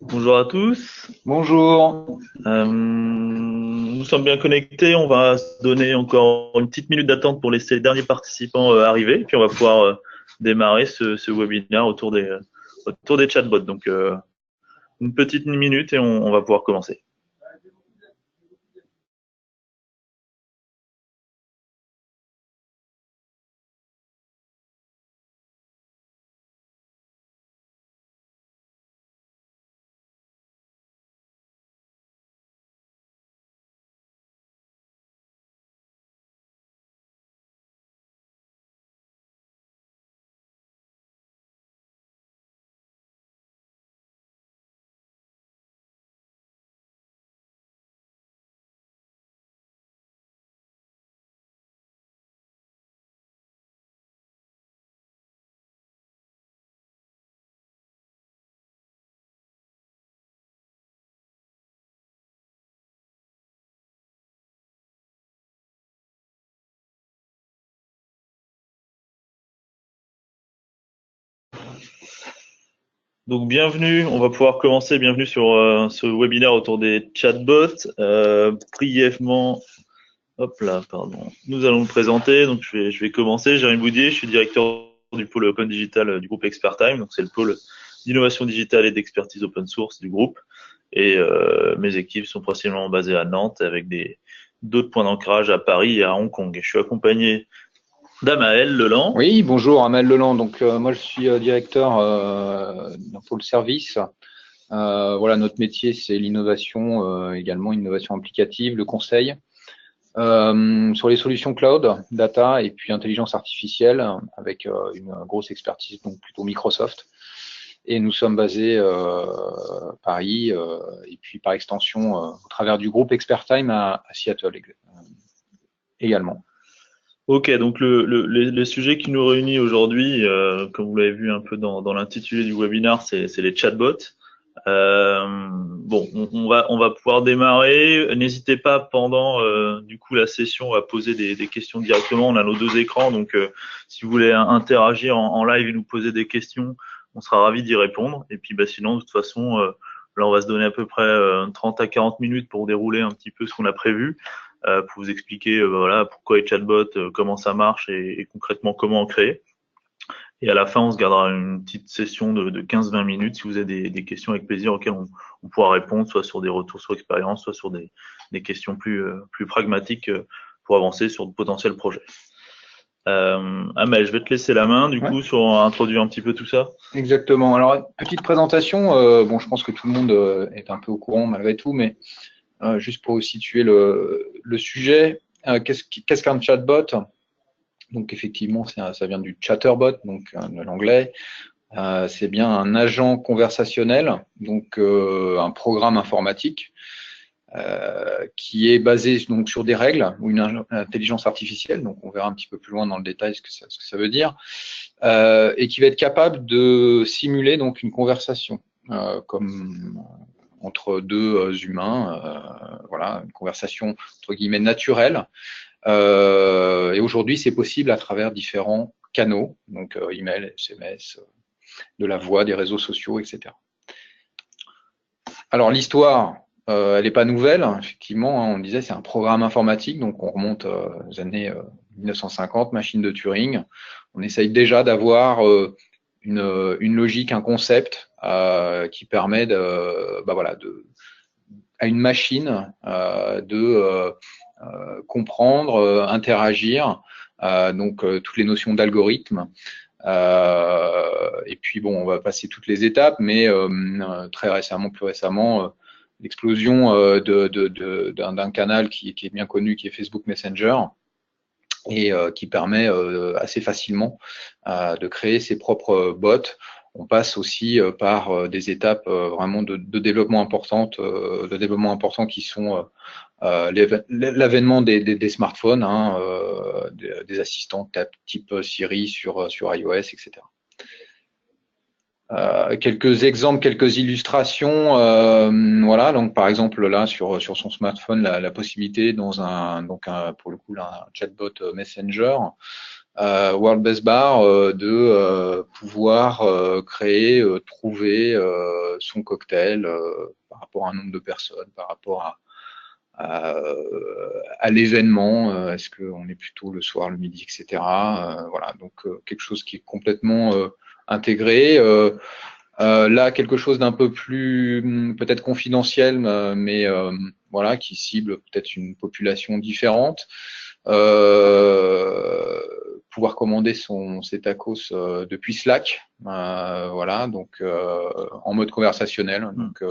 Bonjour à tous. Bonjour. Nous sommes bien connectés. On va se donner encore une petite minute d'attente pour laisser les derniers participants arriver. Puis on va pouvoir démarrer ce webinaire autour des chatbots. Donc une petite minute et on va pouvoir commencer. Donc bienvenue, on va pouvoir commencer. Bienvenue sur ce webinaire autour des chatbots. Brièvement, hop là, pardon. Nous allons nous présenter. Donc je vais commencer. Jérémy Boudier, je suis directeur du pôle Open Digital du groupe Expertime. Donc c'est le pôle d'innovation digitale et d'expertise open source du groupe. Et mes équipes sont principalement basées à Nantes avec d'autres points d'ancrage à Paris et à Hong Kong. Et je suis accompagné d'Amaël Leland. Oui, bonjour, Amel Leland. Donc, moi, je suis directeur d'un pôle service. Voilà, notre métier, c'est l'innovation, également l'innovation applicative, le conseil sur les solutions cloud, data et puis intelligence artificielle, avec une grosse expertise, donc plutôt Microsoft. Et nous sommes basés à Paris et puis par extension au travers du groupe Expertime à Seattle également. Ok, donc le sujet qui nous réunit aujourd'hui, comme vous l'avez vu un peu dans l'intitulé du webinaire, c'est les chatbots. Bon, on va pouvoir démarrer. N'hésitez pas pendant du coup la session à poser des questions directement. On a nos deux écrans, donc si vous voulez interagir en live et nous poser des questions, on sera ravi d'y répondre. Et puis sinon, de toute façon, là on va se donner à peu près 30 à 40 minutes pour dérouler un petit peu ce qu'on a prévu, pour vous expliquer voilà pourquoi les chatbots, comment ça marche et concrètement comment en créer. Et à la fin, on se gardera une petite session de 15-20 minutes si vous avez des questions avec plaisir auxquelles on pourra répondre, soit sur des retours sur expérience, soit sur des questions plus pragmatiques pour avancer sur de potentiels projets. Amel, je vais te laisser la main du Ouais. coup sur introduire un petit peu tout ça. Exactement. Alors, petite présentation. Bon, je pense que tout le monde est un peu au courant malgré tout, mais juste pour situer le sujet, qu'est-ce qu'un chatbot? Donc, effectivement, ça vient du chatterbot, donc de l'anglais. C'est bien un agent conversationnel, donc un programme informatique qui est basé donc sur des règles ou une intelligence artificielle. Donc, on verra un petit peu plus loin dans le détail ce que ça veut dire. Et qui va être capable de simuler donc une conversation comme entre deux humains, voilà, une conversation entre guillemets naturelle. Et aujourd'hui, c'est possible à travers différents canaux, donc email, SMS, de la voix, des réseaux sociaux, etc. Alors l'histoire, elle n'est pas nouvelle, hein, effectivement, hein, on disait c'est un programme informatique, donc on remonte aux années 1950, machine de Turing. On essaye déjà d'avoir une logique, un concept qui permet voilà, à une machine de comprendre, interagir, donc toutes les notions d'algorithme. Et puis bon, on va passer toutes les étapes, mais très récemment, plus récemment, l'explosion d'un canal qui est bien connu, qui est Facebook Messenger, et qui permet assez facilement de créer ses propres bots. On passe aussi par des étapes vraiment de développement importantes, qui sont l'avènement des smartphones, hein, des assistants type Siri sur iOS, etc. Quelques exemples, quelques illustrations. Voilà, donc par exemple là sur son smartphone, la possibilité pour le coup là, un chatbot Messenger World Best Bar de pouvoir créer, trouver son cocktail par rapport à un nombre de personnes, par rapport à l'événement, est-ce qu'on est plutôt le soir, le midi, etc. Voilà, donc quelque chose qui est complètement intégré. Là, quelque chose d'un peu plus peut-être confidentiel, mais voilà, qui cible peut-être une population différente. Pouvoir commander ses tacos depuis Slack, voilà, donc en mode conversationnel. Donc,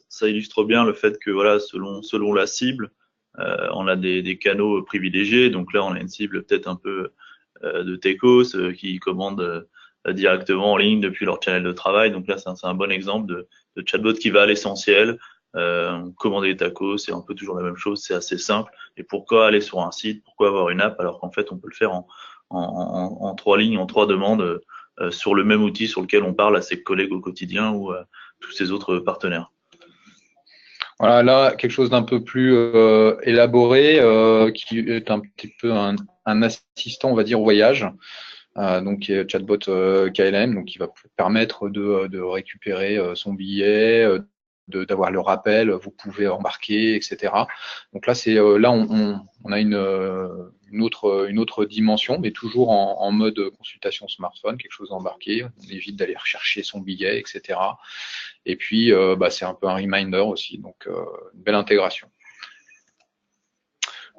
ça illustre bien le fait que voilà, selon la cible, on a des canaux privilégiés. Donc là, on a une cible peut-être un peu de techos qui commandent directement en ligne depuis leur channel de travail. Donc là, c'est un bon exemple de chatbot qui va à l'essentiel. Commander des tacos, c'est un peu toujours la même chose, c'est assez simple. Et pourquoi aller sur un site, pourquoi avoir une app alors qu'en fait on peut le faire en 3 lignes, en 3 demandes sur le même outil sur lequel on parle à ses collègues au quotidien ou à tous ses autres partenaires. Voilà, là, quelque chose d'un peu plus élaboré, qui est un petit peu un assistant, on va dire, au voyage. Donc qui est chatbot KLM, donc qui va permettre de récupérer son billet, d'avoir le rappel, vous pouvez embarquer, etc. Donc là, c'est là on a une autre dimension, mais toujours en mode consultation smartphone, quelque chose embarqué. On évite d'aller rechercher son billet, etc. Et puis c'est un peu un reminder aussi, donc une belle intégration.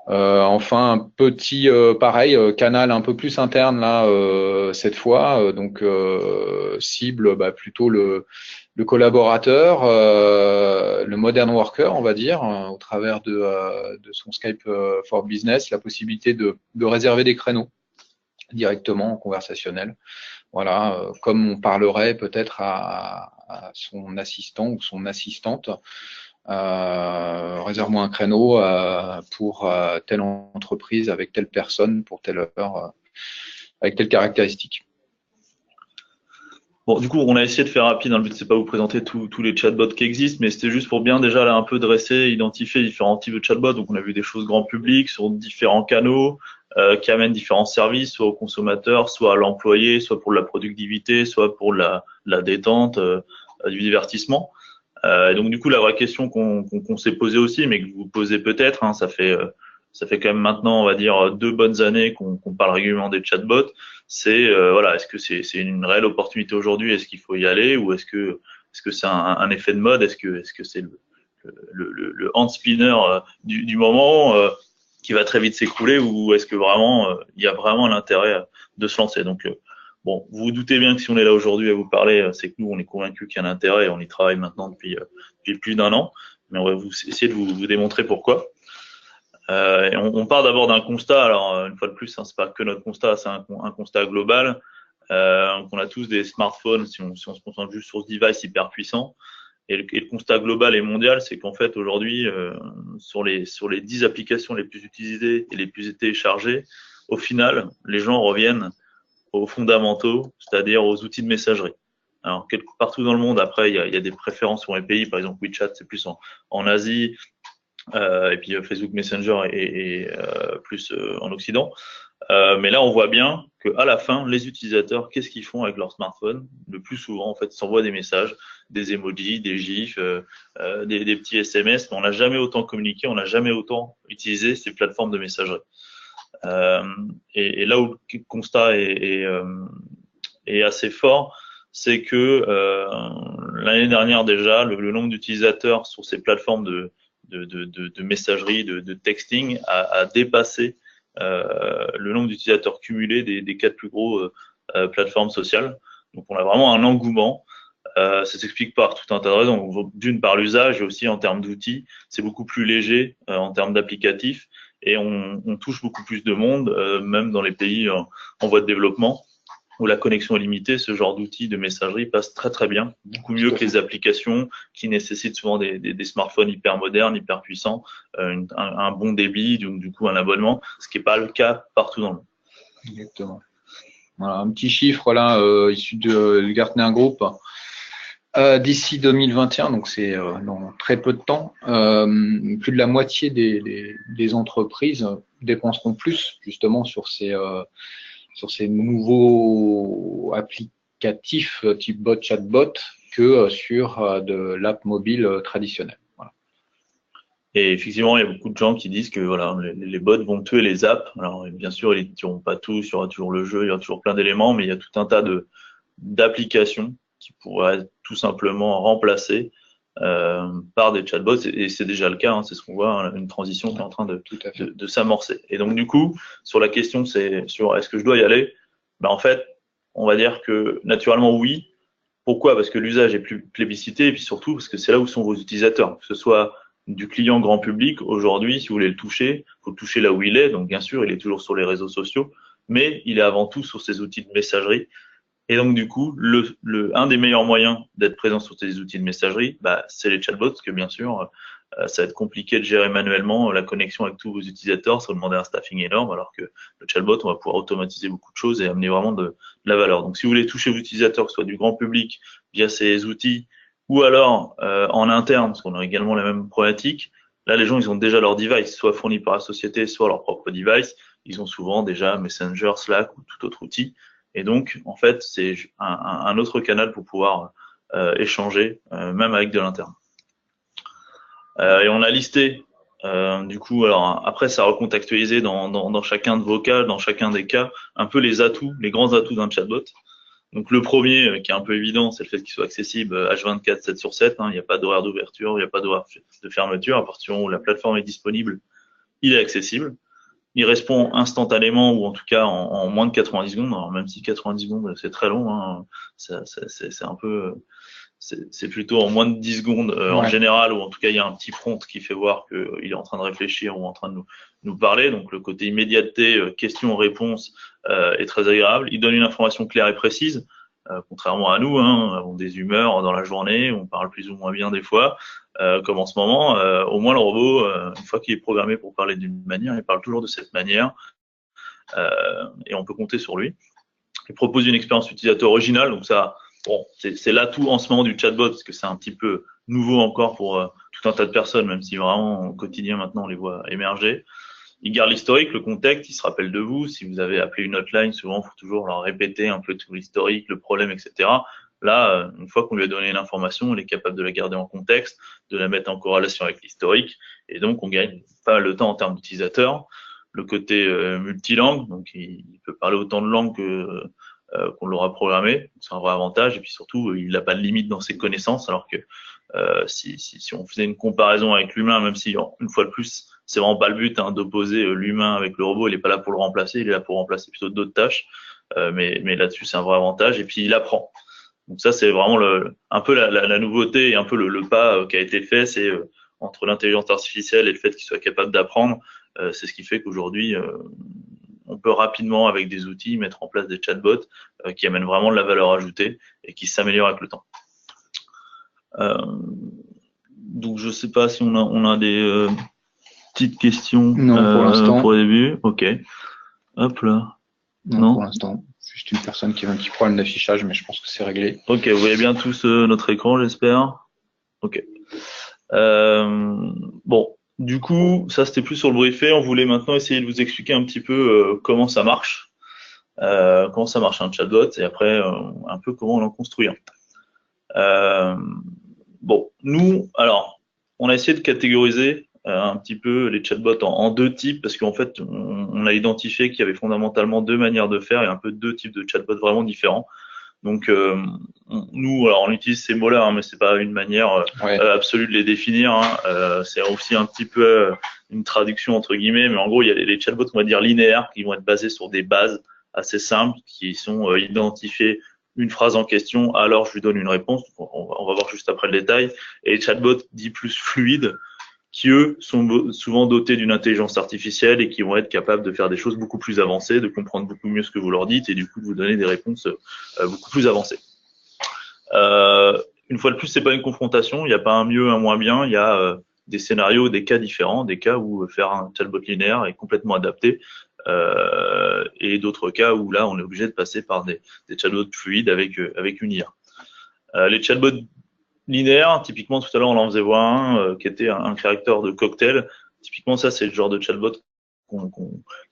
Enfin, un petit pareil canal un peu plus interne là cette fois, donc cible plutôt le collaborateur, le modern worker, on va dire, au travers de son Skype for Business, la possibilité de réserver des créneaux directement en conversationnel. Voilà, comme on parlerait peut-être à son assistant ou son assistante. Réserve-moi un créneau pour telle entreprise avec telle personne pour telle heure avec telle caractéristique. Bon, du coup, on a essayé de faire rapide. Hein, le but, c'est pas vous présenter tous les chatbots qui existent, mais c'était juste pour bien déjà là un peu dresser, identifier différents types de chatbots. Donc, on a vu des choses grand public sur différents canaux qui amènent différents services, soit aux consommateurs, soit à l'employé, soit pour la productivité, soit pour la détente, du divertissement. Et donc, du coup, la vraie question qu'on s'est posée aussi, mais que vous posez peut-être, hein, ça fait quand même maintenant, on va dire, 2 bonnes années qu'on parle régulièrement des chatbots. C'est voilà, est-ce que c'est une réelle opportunité aujourd'hui? Est-ce qu'il faut y aller ou est-ce que c'est un effet de mode? Est-ce que c'est le hand spinner du moment qui va très vite s'écrouler ou est-ce que vraiment il y a vraiment l'intérêt de se lancer? Donc bon, vous vous doutez bien que si on est là aujourd'hui à vous parler, c'est que nous on est convaincus qu'il y a un intérêt et on y travaille maintenant depuis plus d'un an, mais on va essayer de vous démontrer pourquoi. Et on part d'abord d'un constat. Alors une fois de plus, hein, c'est pas que notre constat, c'est un constat global. On a tous des smartphones. Si on se concentre juste sur ce device hyper puissant, et le constat global et mondial, c'est qu'en fait aujourd'hui, sur les 10 applications les plus utilisées et les plus téléchargées, au final, les gens reviennent aux fondamentaux, c'est-à-dire aux outils de messagerie. Alors partout dans le monde, après, il y a des préférences sur les pays. Par exemple, WeChat, c'est plus en Asie. Et puis Facebook Messenger est plus en Occident. Mais là, on voit bien qu'à la fin, les utilisateurs, qu'est-ce qu'ils font avec leur smartphone? Le plus souvent, en fait, ils s'envoient des messages, des emojis, des gifs, des petits SMS, mais on n'a jamais autant communiqué, on n'a jamais autant utilisé ces plateformes de messagerie. Et là où le constat est assez fort, c'est que l'année dernière déjà, le nombre d'utilisateurs sur ces plateformes de messagerie, de texting a dépassé le nombre d'utilisateurs cumulés des 4 plus gros plateformes sociales. Donc on a vraiment un engouement. Ça s'explique par tout un tas de raisons. D'une, par l'usage et aussi en termes d'outils. C'est beaucoup plus léger en termes d'applicatifs et on touche beaucoup plus de monde, même dans les pays en voie de développement où la connexion est limitée, ce genre d'outils de messagerie passe très très bien, beaucoup mieux que les applications qui nécessitent souvent des smartphones hyper modernes, hyper puissants, un bon débit, du coup un abonnement, ce qui n'est pas le cas partout dans le monde. Exactement. Voilà, un petit chiffre là, issu du Gartner Group. D'ici 2021, donc c'est dans très peu de temps, plus de la moitié des entreprises dépenseront plus justement sur ces nouveaux applicatifs type bot, chatbot que sur de l'app mobile traditionnelle. Voilà. Et effectivement, il y a beaucoup de gens qui disent que voilà, les bots vont tuer les apps. Alors bien sûr, ils ne tueront pas tous, il y aura toujours le jeu, il y aura toujours plein d'éléments, mais il y a tout un tas d'applications qui pourraient être tout simplement remplacées par des chatbots, et c'est déjà le cas, hein, c'est ce qu'on voit, hein, une transition qui est en train de s'amorcer. Et donc du coup, sur la question, c'est sur est-ce que je dois y aller, ben, en fait, on va dire que naturellement oui. Pourquoi? Parce que l'usage est plus plébiscité, et puis surtout parce que c'est là où sont vos utilisateurs, que ce soit du client grand public. Aujourd'hui, si vous voulez le toucher, il faut le toucher là où il est. Donc bien sûr, il est toujours sur les réseaux sociaux, mais il est avant tout sur ces outils de messagerie. Et donc, du coup, un des meilleurs moyens d'être présent sur ces outils de messagerie, bah, c'est les chatbots, parce que bien sûr, ça va être compliqué de gérer manuellement la connexion avec tous vos utilisateurs, ça va demander un staffing énorme, alors que le chatbot, on va pouvoir automatiser beaucoup de choses et amener vraiment de la valeur. Donc, si vous voulez toucher vos utilisateurs, que ce soit du grand public via ces outils, ou alors en interne, parce qu'on a également la même problématique, là, les gens, ils ont déjà leur device, soit fourni par la société, soit leur propre device. Ils ont souvent déjà Messenger, Slack ou tout autre outil. Et donc, en fait, c'est un autre canal pour pouvoir échanger, même avec de l'interne. Et on a listé, du coup, alors après, ça a recontextualisé dans chacun de vos cas, dans chacun des cas, un peu les atouts, les grands atouts d'un chatbot. Donc le premier, qui est un peu évident, c'est le fait qu'il soit accessible H24, 7 sur 7. Hein, il n'y a pas d'horaire d'ouverture, il n'y a pas d'horaire de fermeture. À partir du moment où la plateforme est disponible, il est accessible. Il répond instantanément, ou en tout cas en moins de 90 secondes. Alors même si 90 secondes c'est très long, hein, c'est un peu, c'est plutôt en moins de 10 secondes en général, ou en tout cas il y a un petit prompt qui fait voir qu'il est en train de réfléchir ou en train de nous parler. Donc le côté immédiateté, question-réponse est très agréable. Il donne une information claire et précise. Contrairement à nous, hein, avons des humeurs dans la journée, on parle plus ou moins bien des fois, comme en ce moment. Au moins le robot, une fois qu'il est programmé pour parler d'une manière, il parle toujours de cette manière, et on peut compter sur lui. Il propose une expérience utilisateur originale, donc ça, bon, c'est l'atout en ce moment du chatbot, parce que c'est un petit peu nouveau encore pour tout un tas de personnes, même si vraiment au quotidien maintenant on les voit émerger. Il garde l'historique, le contexte, il se rappelle de vous. Si vous avez appelé une hotline, souvent, il faut toujours leur répéter un peu tout l'historique, le problème, etc. Là, une fois qu'on lui a donné l'information, il est capable de la garder en contexte, de la mettre en corrélation avec l'historique, et donc on gagne pas mal de temps en termes d'utilisateurs. Le côté multilangue, donc il peut parler autant de langues qu'on l'aura programmé, c'est un vrai avantage, et puis surtout, il n'a pas de limite dans ses connaissances, alors que si on faisait une comparaison avec l'humain, même si, une fois de plus, c'est vraiment pas le but hein, d'opposer l'humain avec le robot, il est pas là pour le remplacer, il est là pour remplacer plutôt d'autres tâches, mais là-dessus, c'est un vrai avantage, et puis il apprend. Donc ça, c'est vraiment un peu la nouveauté et un peu le pas qui a été fait, c'est entre l'intelligence artificielle et le fait qu'il soit capable d'apprendre, c'est ce qui fait qu'aujourd'hui, on peut rapidement, avec des outils, mettre en place des chatbots qui amènent vraiment de la valeur ajoutée et qui s'améliorent avec le temps. Donc je sais pas si on a des petites questions pour le début. Ok. Hop là. Non, pour l'instant. Juste une personne qui a un petit problème d'affichage, mais je pense que c'est réglé. Ok, vous voyez bien tous notre écran, j'espère. Ok. Bon, du coup, ça c'était plus sur le briefing. On voulait maintenant essayer de vous expliquer un petit peu comment ça marche. Comment ça marche un chatbot, et après un peu comment on en construit un. Bon, nous, alors, on a essayé de catégoriser un petit peu les chatbots en deux types, parce qu'en fait, on a identifié qu'il y avait fondamentalement deux manières de faire et un peu deux types de chatbots vraiment différents. Donc, nous, alors on utilise ces mots-là, hein, mais c'est pas une manière absolue de les définir. Hein. C'est aussi un petit peu une traduction entre guillemets, mais en gros, il y a les chatbots, on va dire linéaires, qui vont être basés sur des bases assez simples, qui sont identifiées une phrase en question, alors je lui donne une réponse. On va voir juste après le détail. Et les chatbots dits plus fluides, qui eux sont souvent dotés d'une intelligence artificielle et qui vont être capables de faire des choses beaucoup plus avancées, de comprendre beaucoup mieux ce que vous leur dites et du coup de vous donner des réponses beaucoup plus avancées. Une fois de plus, c'est pas une confrontation, il n'y a pas un mieux, un moins bien, il y a des scénarios, des cas différents, des cas où faire un chatbot linéaire est complètement adapté et d'autres cas où là on est obligé de passer par des chatbots fluides avec une IA. Les chatbots linéaire, typiquement tout à l'heure on en faisait voir un qui était un caractère de cocktail. Typiquement ça c'est le genre de chatbot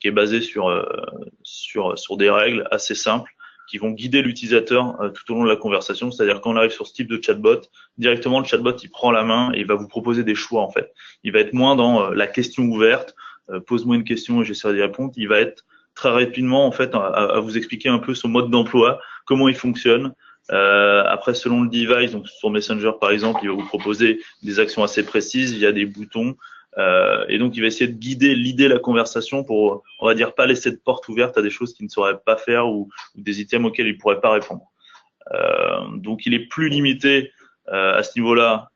qui est basé sur des règles assez simples qui vont guider l'utilisateur tout au long de la conversation. C'est-à-dire quand on arrive sur ce type de chatbot, directement le chatbot il prend la main et il va vous proposer des choix en fait. Il va être moins dans la question ouverte, pose-moi une question et j'essaierai d'y répondre. Il va être très rapidement en fait à vous expliquer un peu son mode d'emploi, comment il fonctionne. Après, selon le device, donc sur Messenger par exemple, il va vous proposer des actions assez précises via des boutons. Et donc, il va essayer de guider l'idée, la conversation pour, on va dire, pas laisser de porte ouverte à des choses qu'il ne saurait pas faire ou des items auxquels il pourrait pas répondre. Donc, il est plus limité à ce niveau-là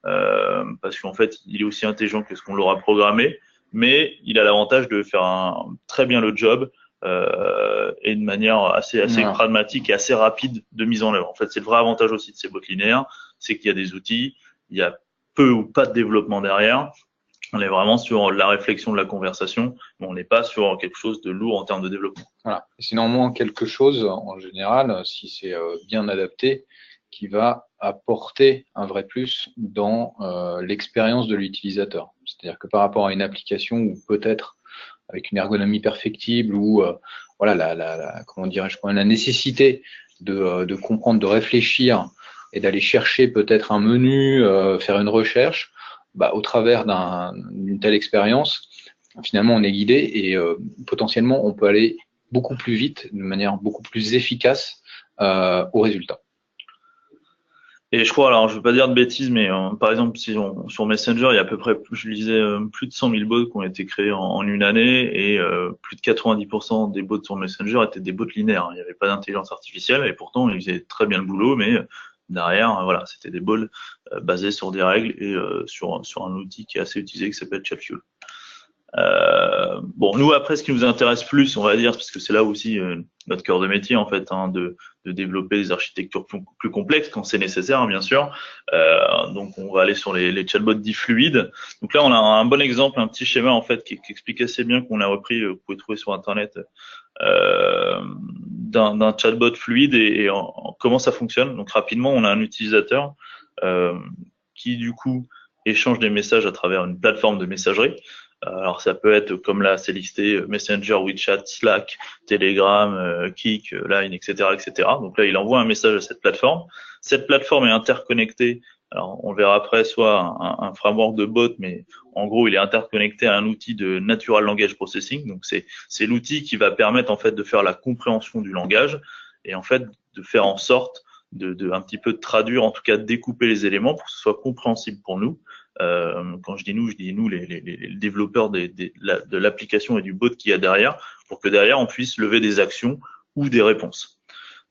parce qu'en fait, il est aussi intelligent que ce qu'on l'aura programmé, mais il a l'avantage de faire très bien le job et de manière assez pragmatique et assez rapide de mise en œuvre. En fait, c'est le vrai avantage aussi de ces bots linéaires, c'est qu'il y a des outils, il y a peu ou pas de développement derrière. On est vraiment sur la réflexion de la conversation, mais on n'est pas sur quelque chose de lourd en termes de développement. Voilà. C'est néanmoins quelque chose, en général, si c'est bien adapté, qui va apporter un vrai plus dans l'expérience de l'utilisateur. C'est-à-dire que par rapport à une application où peut-être avec une ergonomie perfectible ou voilà comment dirais-je, la nécessité de comprendre, de réfléchir et d'aller chercher peut-être un menu, faire une recherche, au travers d'une telle expérience, finalement on est guidé et potentiellement on peut aller beaucoup plus vite, de manière beaucoup plus efficace au résultat. Et je crois, alors je veux pas dire de bêtises, mais par exemple, sur Messenger, il y a à peu près, je lisais, plus de 100 000 bots qui ont été créés en une année et plus de 90% des bots sur Messenger étaient des bots linéaires. Il n'y avait pas d'intelligence artificielle et pourtant ils faisaient très bien le boulot, mais derrière, voilà, c'était des bots basés sur des règles et sur un outil qui est assez utilisé qui s'appelle ChatFuel. Bon, nous après, ce qui nous intéresse plus, on va dire, parce que c'est là aussi notre cœur de métier en fait, de développer des architectures plus complexes quand c'est nécessaire, bien sûr. Donc, on va aller sur les chatbots dits fluides. Donc là, on a un bon exemple, un petit schéma en fait qui explique assez bien qu'on a repris. Vous pouvez trouver sur internet d'un chatbot fluide et comment ça fonctionne. Donc rapidement, on a un utilisateur qui du coup échange des messages à travers une plateforme de messagerie. Alors ça peut être comme là c'est listé Messenger, WeChat, Slack, Telegram, Kik, Line, etc., etc. Donc là il envoie un message à cette plateforme. Cette plateforme est interconnectée. Alors on verra après soit un framework de bot, mais en gros il est interconnecté à un outil de Natural Language Processing. Donc c'est l'outil qui va permettre en fait de faire la compréhension du langage et en fait de faire en sorte de un petit peu de traduire, en tout cas de découper les éléments pour que ce soit compréhensible pour nous. Quand je dis nous, les développeurs de l'application et du bot qu'il y a derrière, pour que derrière on puisse lever des actions ou des réponses.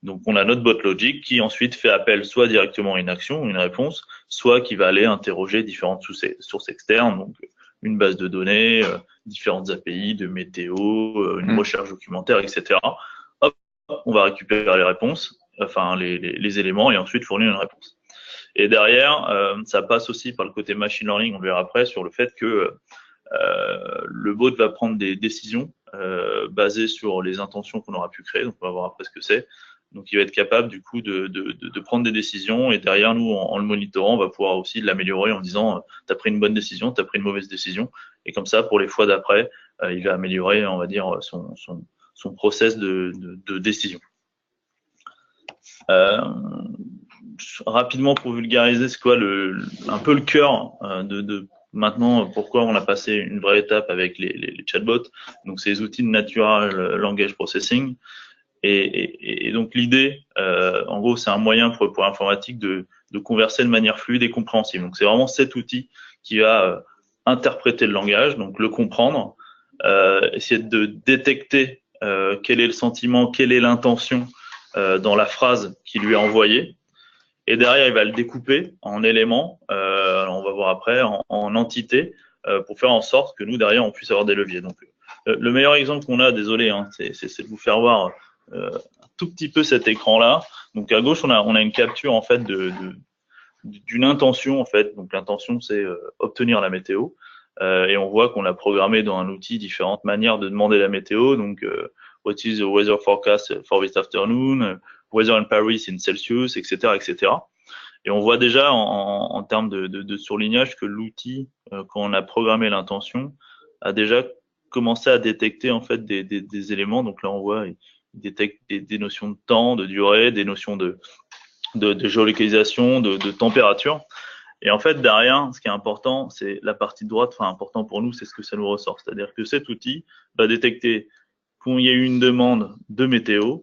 Donc on a notre bot logic qui ensuite fait appel soit directement à une action ou une réponse, soit qui va aller interroger différentes sources externes, donc une base de données, différentes API de météo, une recherche documentaire, etc. Hop, on va récupérer les réponses, enfin les éléments et ensuite fournir une réponse. Et derrière, ça passe aussi par le côté machine learning, on verra après, sur le fait que le bot va prendre des décisions basées sur les intentions qu'on aura pu créer. Donc, on va voir après ce que c'est. Donc, il va être capable du coup de prendre des décisions et derrière nous, en le monitorant, on va pouvoir aussi l'améliorer en disant t'as pris une bonne décision, t'as pris une mauvaise décision. Et comme ça, pour les fois d'après, il va améliorer, on va dire, son process de décision. Rapidement pour vulgariser, c'est quoi un peu le cœur de maintenant pourquoi on a passé une vraie étape avec les chatbots. Donc c'est les outils de Natural Language Processing et donc l'idée, en gros, c'est un moyen pour l'informatique de converser de manière fluide et compréhensible. Donc c'est vraiment cet outil qui va interpréter le langage, donc le comprendre, essayer de détecter quel est le sentiment, quelle est l'intention dans la phrase qui lui est envoyée. Et derrière, il va le découper en éléments, on va voir après, en entités, pour faire en sorte que nous, derrière, on puisse avoir des leviers. Donc, le meilleur exemple qu'on a, désolé, c'est de vous faire voir un tout petit peu cet écran-là. Donc, à gauche, on a une capture, en fait, d'une intention, en fait. Donc, l'intention, c'est obtenir la météo. Et on voit qu'on a programmé dans un outil différentes manières de demander la météo. Donc, what is the weather forecast for this afternoon? Weather in Paris in Celsius, etc., etc. Et on voit déjà en termes de surlignage que l'outil, quand on a programmé l'intention, a déjà commencer à détecter en fait des éléments. Donc là, on voit, il détecte des notions de temps, de durée, des notions de géolocalisation, de température. Et en fait, derrière, ce qui est important, c'est la partie de droite. Enfin, important pour nous, c'est ce que ça nous ressort. C'est-à-dire que cet outil va détecter qu'il y a eu une demande de météo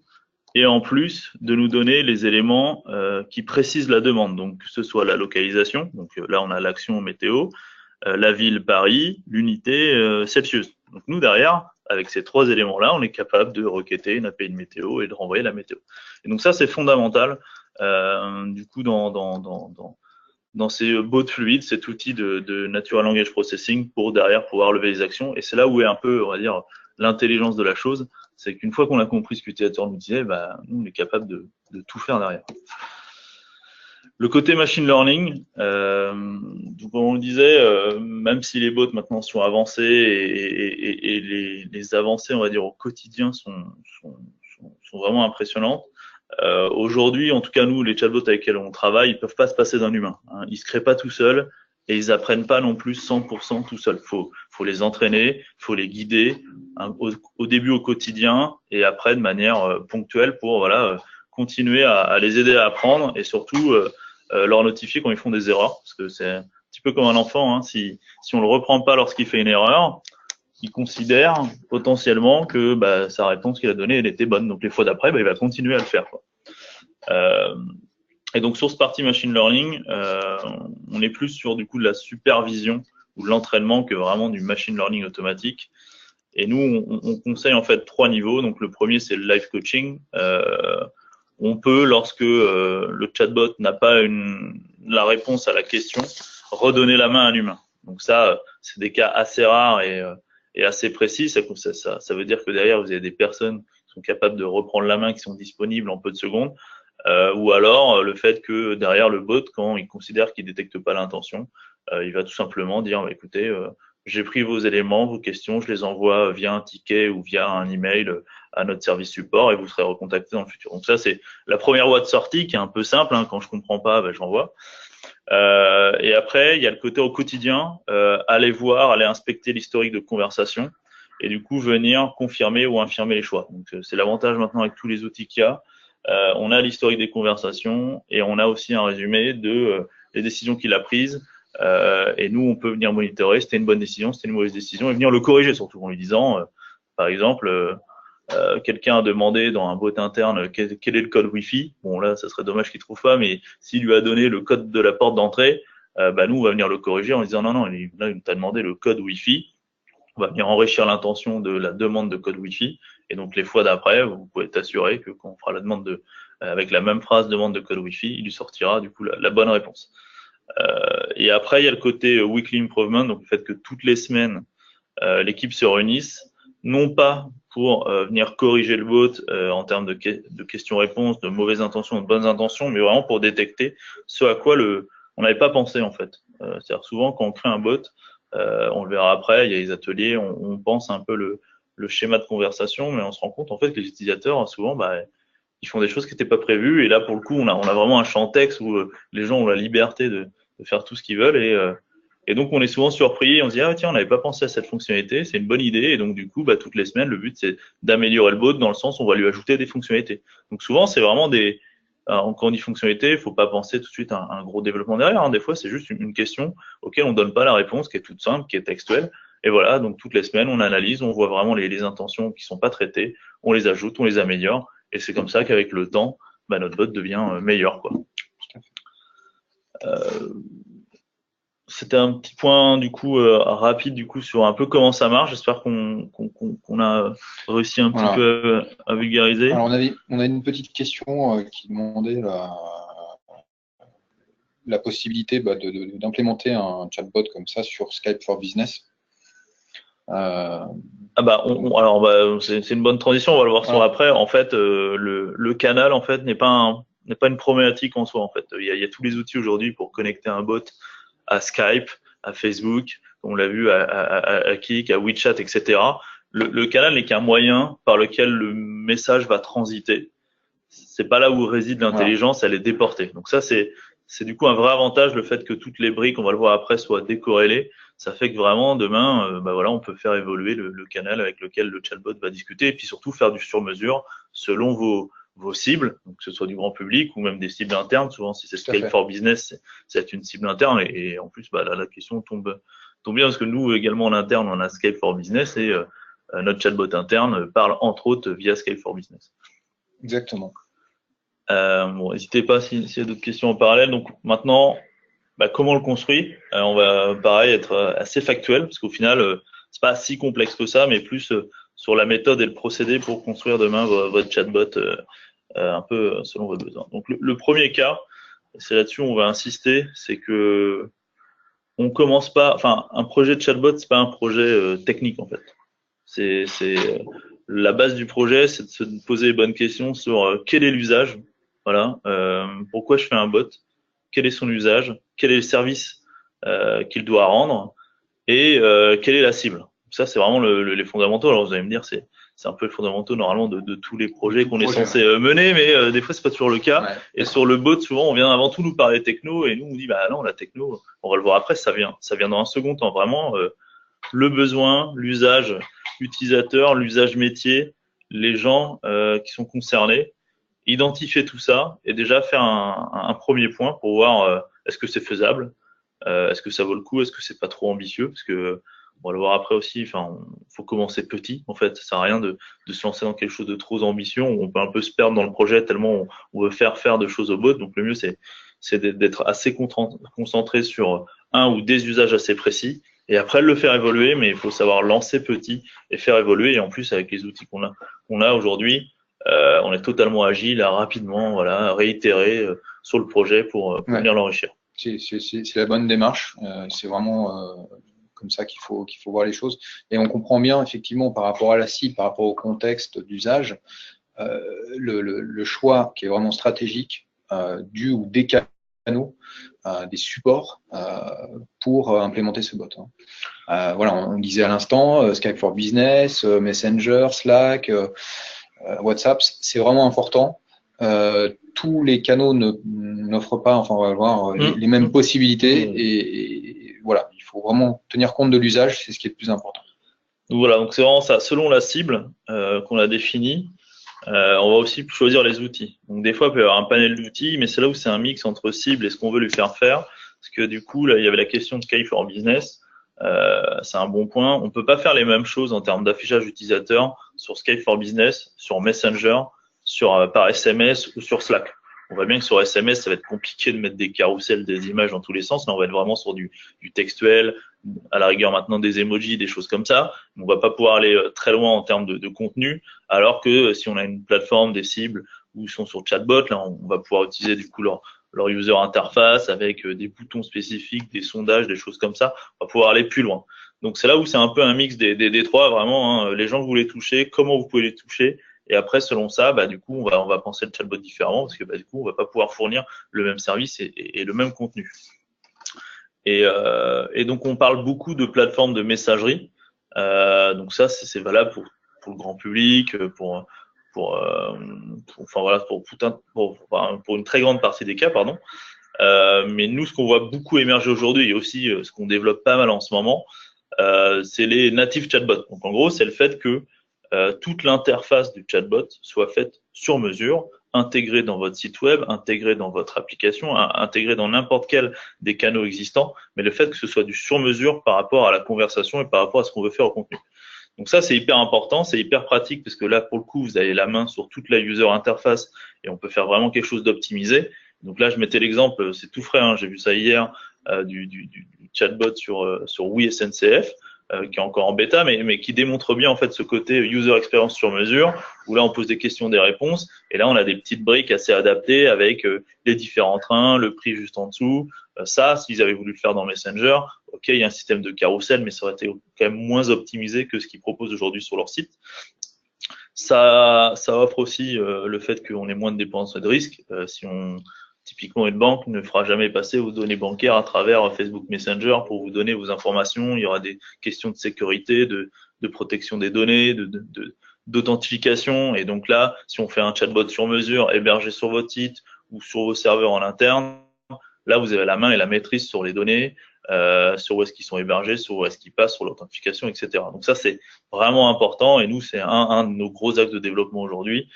et en plus de nous donner les éléments qui précisent la demande. Donc, que ce soit la localisation. Donc là, on a l'action météo, la ville Paris, l'unité Celsius. Donc nous, derrière, avec ces trois éléments-là, on est capable de requêter une API de météo et de renvoyer la météo. Et donc ça, c'est fondamental. Du coup, dans ces bots fluides, cet outil de Natural Language Processing pour derrière pouvoir lever les actions. Et c'est là où est un peu, on va dire, l'intelligence de la chose. C'est qu'une fois qu'on a compris ce que l'utilisateur nous disait, bah, nous, on est capable de tout faire derrière. Le côté machine learning, comme on le disait, même si les bots maintenant sont avancés et les avancées, on va dire, au quotidien sont vraiment impressionnantes, aujourd'hui, en tout cas nous, les chatbots avec lesquels on travaille, ils peuvent pas se passer d'un humain. Hein. Ils se créent pas tout seuls et ils apprennent pas non plus 100% tout seuls. Faut les entraîner, faut les guider hein, au début au quotidien et après de manière ponctuelle pour voilà continuer à les aider à apprendre et surtout leur notifier quand ils font des erreurs parce que c'est un petit peu comme un enfant. Hein. Si on le reprend pas lorsqu'il fait une erreur, il considère potentiellement que bah, sa réponse qu'il a donnée elle était bonne. Donc les fois d'après, bah, il va continuer à le faire. Quoi. Et donc sur ce partie machine learning, on est plus sur du coup de la supervision ou de l'entraînement que vraiment du machine learning automatique. Et nous, on conseille en fait 3 niveaux. Donc le premier, c'est le live coaching. On peut, lorsque le chatbot n'a pas la réponse à la question, redonner la main à un humain. Donc ça, c'est des cas assez rares et assez précis. Ça veut dire que derrière, vous avez des personnes qui sont capables de reprendre la main, qui sont disponibles en peu de secondes. Ou alors le fait que derrière le bot, quand il considère qu'il détecte pas l'intention, il va tout simplement dire bah, écoutez, j'ai pris vos éléments, vos questions, je les envoie via un ticket ou via un email à notre service support et vous serez recontacté dans le futur. Donc ça c'est la première voie de sortie qui est un peu simple. Hein, quand je comprends pas, bah, j'envoie. Et après il y a le côté au quotidien, aller inspecter l'historique de conversation et du coup venir confirmer ou infirmer les choix. Donc c'est l'avantage maintenant avec tous les outils qu'il y a. On a l'historique des conversations et on a aussi un résumé de les décisions qu'il a prises. Et nous, on peut venir monitorer c'était une bonne décision, c'était une mauvaise décision et venir le corriger surtout en lui disant, par exemple, quelqu'un a demandé dans un bot interne quel est le code Wi-Fi. Bon là, ça serait dommage qu'il trouve pas, mais s'il lui a donné le code de la porte d'entrée, bah nous, on va venir le corriger en disant non, là, il t'a demandé le code Wi-Fi. On va venir enrichir l'intention de la demande de code Wi-Fi. Et donc, les fois d'après, vous pouvez être assuré que quand on fera la demande avec la même phrase demande de code Wi-Fi, il lui sortira du coup la bonne réponse. Et après, il y a le côté weekly improvement, donc le fait que toutes les semaines, l'équipe se réunisse, non pas pour venir corriger le bot en termes de questions-réponses, de mauvaises intentions, de bonnes intentions, mais vraiment pour détecter ce à quoi on n'avait pas pensé en fait. C'est-à-dire souvent quand on crée un bot, on le verra après, il y a les ateliers, on pense un peu le schéma de conversation, mais on se rend compte en fait que les utilisateurs souvent bah, ils font des choses qui n'étaient pas prévues et là pour le coup on a vraiment un champ texte où les gens ont la liberté de faire tout ce qu'ils veulent et donc on est souvent surpris, on se dit ah tiens on n'avait pas pensé à cette fonctionnalité, c'est une bonne idée et donc du coup bah, toutes les semaines le but c'est d'améliorer le bot dans le sens où on va lui ajouter des fonctionnalités. Donc souvent c'est vraiment quand on dit fonctionnalité, il ne faut pas penser tout de suite à un gros développement derrière. Hein. Des fois, c'est juste une question auquel on ne donne pas la réponse, qui est toute simple, qui est textuelle. Et voilà, donc toutes les semaines, on analyse, on voit vraiment les intentions qui ne sont pas traitées, on les ajoute, on les améliore. Et c'est comme ça qu'avec le temps, bah, notre bot devient meilleur. Quoi. C'était un petit point du coup rapide du coup sur un peu comment ça marche. J'espère qu'on a réussi un petit peu à vulgariser. Alors on a une petite question qui demandait la possibilité d'implémenter un chatbot comme ça sur Skype for Business. C'est une bonne transition. On va le voir sur après. En fait, le canal en fait n'est pas une problématique en soi. En fait, il y a tous les outils aujourd'hui pour connecter un bot à Skype, à Facebook, on l'a vu à Kik, à WeChat, etc. Le canal n'est qu'un moyen par lequel le message va transiter. C'est pas là où réside l'intelligence, elle est déportée. Donc ça, c'est du coup un vrai avantage, le fait que toutes les briques, on va le voir après, soient décorrélées. ça fait que vraiment demain, voilà, on peut faire évoluer le canal avec lequel le chatbot va discuter, et puis surtout faire du sur-mesure selon vos cibles, donc que ce soit du grand public ou même des cibles internes. Souvent, si c'est Scale for Business, c'est une cible interne, et en plus, là, la question tombe bien, parce que nous également en interne, on a Scale for Business, et notre chatbot interne parle entre autres via Scale for Business. Exactement. Bon, n'hésitez pas s'il y a d'autres questions en parallèle. Donc maintenant, comment on le construit? On va pareil être assez factuel, parce qu'au final, c'est pas si complexe que ça, mais plus sur la méthode et le procédé pour construire demain votre chatbot un peu selon vos besoins. Donc le premier cas, c'est là-dessus on va insister, c'est que on commence pas, enfin un projet de chatbot, c'est pas un projet technique en fait. C'est la base du projet, c'est de se poser les bonnes questions sur quel est l'usage, voilà, pourquoi je fais un bot, quel est son usage, quel est le service qu'il doit rendre, et quelle est la cible. Ça, c'est vraiment les fondamentaux. Alors, vous allez me dire, c'est un peu les fondamentaux normalement de tous les projets qu'on est censé mener, mais des fois, c'est pas toujours le cas. Ouais. Et sur le bot, souvent, on vient avant tout nous parler techno, et nous, on dit, non, la techno, on va le voir après, ça vient dans un second temps. Vraiment, le besoin, l'usage utilisateur, l'usage métier, les gens qui sont concernés, identifier tout ça et déjà faire un premier point pour voir est-ce que c'est faisable, est-ce que ça vaut le coup, est-ce que c'est pas trop ambitieux, parce que on va le voir après aussi, enfin, faut commencer petit, en fait, ça sert à rien de se lancer dans quelque chose de trop ambitieux, on peut un peu se perdre dans le projet tellement on veut faire de choses au bot, donc le mieux c'est d'être assez concentré sur un ou des usages assez précis, et après le faire évoluer, mais il faut savoir lancer petit et faire évoluer, et en plus avec les outils qu'on a aujourd'hui, on est totalement agile, rapidement, voilà, réitérer sur le projet pour venir l'enrichir. C'est la bonne démarche. C'est vraiment comme ça qu'il faut voir les choses. Et on comprend bien, effectivement, par rapport à la cible, par rapport au contexte d'usage, le choix qui est vraiment stratégique du ou des canaux, des supports pour implémenter ce bot. Voilà, on disait à l'instant, Skype for Business, Messenger, Slack, WhatsApp, c'est vraiment important. Tous les canaux n'offrent pas, enfin on va voir, les mêmes possibilités et voilà, il faut vraiment tenir compte de l'usage, c'est ce qui est le plus important. Donc voilà, donc c'est vraiment ça, selon la cible qu'on a définie, on va aussi choisir les outils. Donc des fois il peut y avoir un panel d'outils, mais c'est là où c'est un mix entre cible et ce qu'on veut lui faire faire, parce que du coup là il y avait la question de Skype for Business. C'est un bon point. On peut pas faire les mêmes choses en termes d'affichage utilisateur sur Skype for Business, sur Messenger, par SMS ou sur Slack. On voit bien que sur SMS, ça va être compliqué de mettre des carousels, des images dans tous les sens. Là, on va être vraiment sur du textuel, à la rigueur maintenant des emojis, des choses comme ça. On va pas pouvoir aller très loin en termes de contenu, alors que si on a une plateforme, des cibles où ils sont sur chatbot, là, on va pouvoir utiliser du coup leur user interface avec des boutons spécifiques, des sondages, des choses comme ça. On va pouvoir aller plus loin. Donc c'est là où c'est un peu un mix des trois, vraiment, les gens que vous voulez toucher, comment vous pouvez les toucher. Et après, selon ça, du coup, on va penser le chatbot différemment parce que du coup, on va pas pouvoir fournir le même service et le même contenu. Et donc, on parle beaucoup de plateformes de messagerie. Donc ça, c'est valable pour le grand public, pour une très grande partie des cas, pardon. Mais nous, ce qu'on voit beaucoup émerger aujourd'hui et aussi ce qu'on développe pas mal en ce moment, c'est les native chatbots. Donc en gros, c'est le fait que toute l'interface du chatbot soit faite sur mesure, intégrée dans votre site web, intégrée dans votre application, intégrée dans n'importe quel des canaux existants, mais le fait que ce soit du sur mesure par rapport à la conversation et par rapport à ce qu'on veut faire au contenu. Donc ça, c'est hyper important, c'est hyper pratique parce que là, pour le coup, vous avez la main sur toute la user interface et on peut faire vraiment quelque chose d'optimisé. Donc là, je mettais l'exemple, c'est tout frais, j'ai vu ça hier, du chatbot sur Oui SNCF, qui est encore en bêta, mais qui démontre bien en fait ce côté user experience sur mesure, où là on pose des questions, des réponses, et là on a des petites briques assez adaptées avec les différents trains, le prix juste en dessous. Ça, s'ils avaient voulu le faire dans Messenger, ok, il y a un système de carrousel, mais ça aurait été quand même moins optimisé que ce qu'ils proposent aujourd'hui sur leur site. Ça offre aussi le fait qu'on ait moins de dépenses et de risques. Typiquement, une banque ne fera jamais passer vos données bancaires à travers Facebook Messenger pour vous donner vos informations. Il y aura des questions de sécurité, de protection des données, d'authentification. Et donc là, si on fait un chatbot sur mesure hébergé sur votre site ou sur vos serveurs en interne, là, vous avez la main et la maîtrise sur les données. sur où est-ce qu'ils sont hébergés, sur où est-ce qu'ils passent, sur l'authentification, etc. Donc ça, c'est vraiment important et nous, c'est un de nos gros axes de développement aujourd'hui.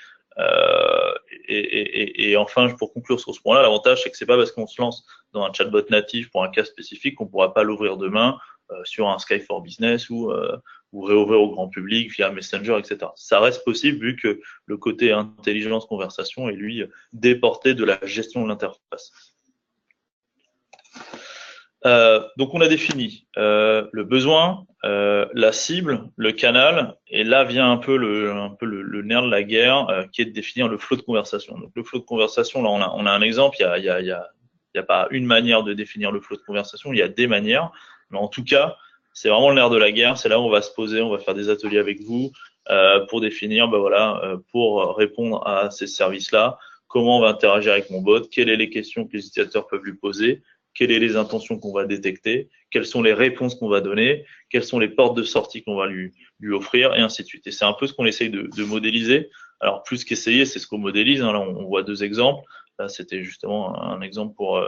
Et enfin, pour conclure sur ce point-là, l'avantage, c'est que c'est pas parce qu'on se lance dans un chatbot natif pour un cas spécifique qu'on pourra pas l'ouvrir demain sur un Skype for Business ou réouvrir au grand public via Messenger, etc. Ça reste possible vu que le côté intelligence conversation est lui déporté de la gestion de l'interface. Donc on a défini le besoin, la cible, le canal, et là vient un peu le nerf de la guerre qui est de définir le flot de conversation. Donc le flot de conversation, là on a un exemple, il y a pas une manière de définir le flot de conversation, il y a des manières, mais en tout cas c'est vraiment le nerf de la guerre. C'est là où on va se poser, on va faire des ateliers avec vous pour définir, pour répondre à ces services-là, comment on va interagir avec mon bot, quelles sont les questions que les utilisateurs peuvent lui poser, quelles sont les intentions qu'on va détecter, quelles sont les réponses qu'on va donner, quelles sont les portes de sortie qu'on va lui offrir, et ainsi de suite. Et c'est un peu ce qu'on essaye de modéliser. Alors, plus qu'essayer, c'est ce qu'on modélise. Hein. Là, on voit deux exemples. Là, c'était justement un exemple pour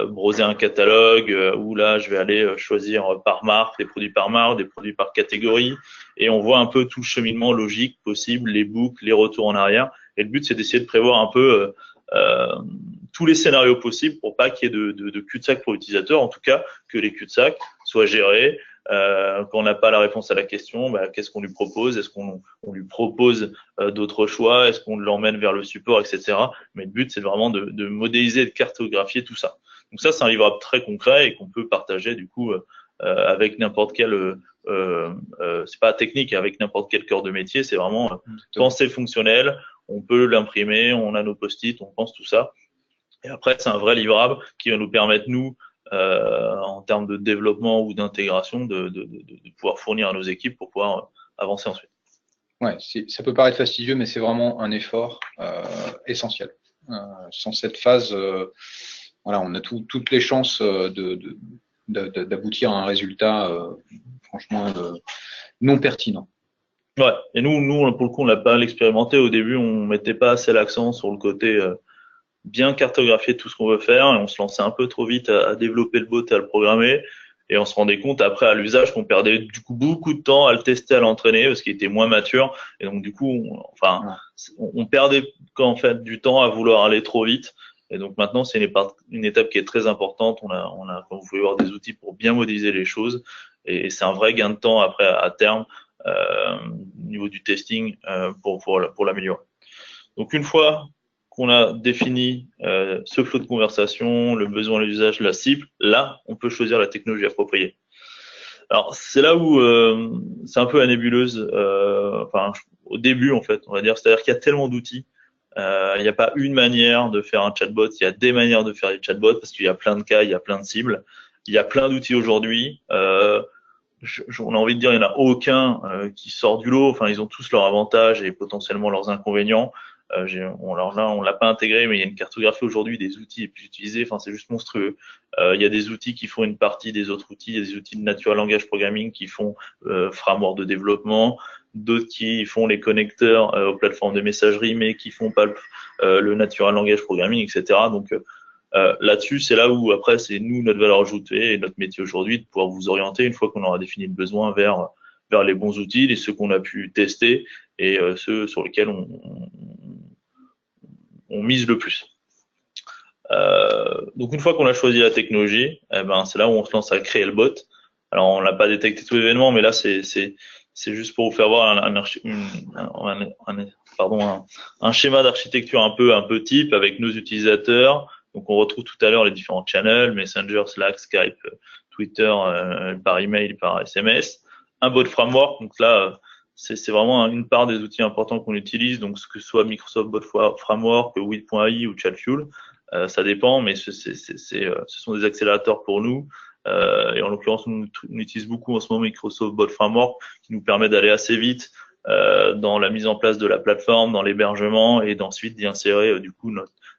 browser un catalogue où là, je vais aller choisir par marque, des produits par marque, des produits par catégorie. Et on voit un peu tout le cheminement logique possible, les boucles, les retours en arrière. Et le but, c'est d'essayer de prévoir un peu tous les scénarios possibles pour pas qu'il y ait de cul-de-sac pour l'utilisateur, en tout cas que les cul-de-sac soient gérés. Quand on n'a pas la réponse à la question, qu'est-ce qu'on lui propose? Est-ce qu'on lui propose d'autres choix? Est-ce qu'on l'emmène vers le support, etc. Mais le but, c'est vraiment de modéliser et de cartographier tout ça. Donc ça, c'est un livrable très concret et qu'on peut partager du coup avec n'importe quel c'est pas technique, avec n'importe quel cœur de métier. C'est vraiment pensée fonctionnelle. On peut l'imprimer, on a nos post-it, on pense tout ça. Et après, c'est un vrai livrable qui va nous permettre, nous, en termes de développement ou d'intégration, de pouvoir fournir à nos équipes pour pouvoir avancer ensuite. Ouais, ça peut paraître fastidieux, mais c'est vraiment un effort essentiel. Sans cette phase, voilà, on a toutes les chances d'aboutir à un résultat franchement non pertinent. Ouais, et nous pour le coup, on l'a pas l'expérimenté. Au début, on mettait pas assez l'accent sur le côté bien cartographier tout ce qu'on veut faire, et on se lançait un peu trop vite à développer le bot et à le programmer. Et on se rendait compte après à l'usage qu'on perdait du coup beaucoup de temps à le tester, à l'entraîner parce qu'il était moins mature. Et donc du coup, on perdait en fait du temps à vouloir aller trop vite. Et donc maintenant, c'est une étape qui est très importante. On a, comme vous pouvez voir, des outils pour bien modéliser les choses. Et c'est un vrai gain de temps après à terme au niveau du testing pour l'améliorer. Donc une fois qu'on a défini ce flot de conversation, le besoin, l'usage, la cible, là, on peut choisir la technologie appropriée. Alors, c'est là où c'est un peu la nébuleuse, au début, en fait, on va dire. C'est-à-dire qu'il y a tellement d'outils. Il n'y a pas une manière de faire un chatbot. Il y a des manières de faire des chatbots parce qu'il y a plein de cas, il y a plein de cibles. Il y a plein d'outils aujourd'hui. On a envie de dire, il n'y en a aucun qui sort du lot. Enfin, ils ont tous leurs avantages et potentiellement leurs inconvénients. Alors là, on l'a pas intégré, mais il y a une cartographie aujourd'hui des outils les plus utilisés. Enfin, c'est juste monstrueux. Il y a des outils qui font une partie des autres outils. Il y a des outils de natural language programming qui font framework de développement, d'autres qui font les connecteurs aux plateformes de messagerie, mais qui font pas le natural language programming, etc. Donc là-dessus, c'est là où après, c'est nous notre valeur ajoutée et notre métier aujourd'hui de pouvoir vous orienter une fois qu'on aura défini le besoin vers les bons outils, et ceux qu'on a pu tester et ceux sur lesquels on mise le plus. Donc une fois qu'on a choisi la technologie, c'est là où on se lance à créer le bot. Alors on n'a pas détecté tout l'événement, mais là c'est juste pour vous faire voir un schéma d'architecture un peu type avec nos utilisateurs. Donc on retrouve tout à l'heure les différents channels, Messenger, Slack, Skype, Twitter, par email, par SMS. Un bot framework, donc là c'est vraiment une part des outils importants qu'on utilise, donc ce que soit Microsoft Bot Framework, Wit.ai ou Chatfuel, ça dépend, mais ce sont des accélérateurs pour nous. Et en l'occurrence, on utilise beaucoup en ce moment Microsoft Bot Framework, qui nous permet d'aller assez vite dans la mise en place de la plateforme, dans l'hébergement, et d'ensuite d'y insérer du coup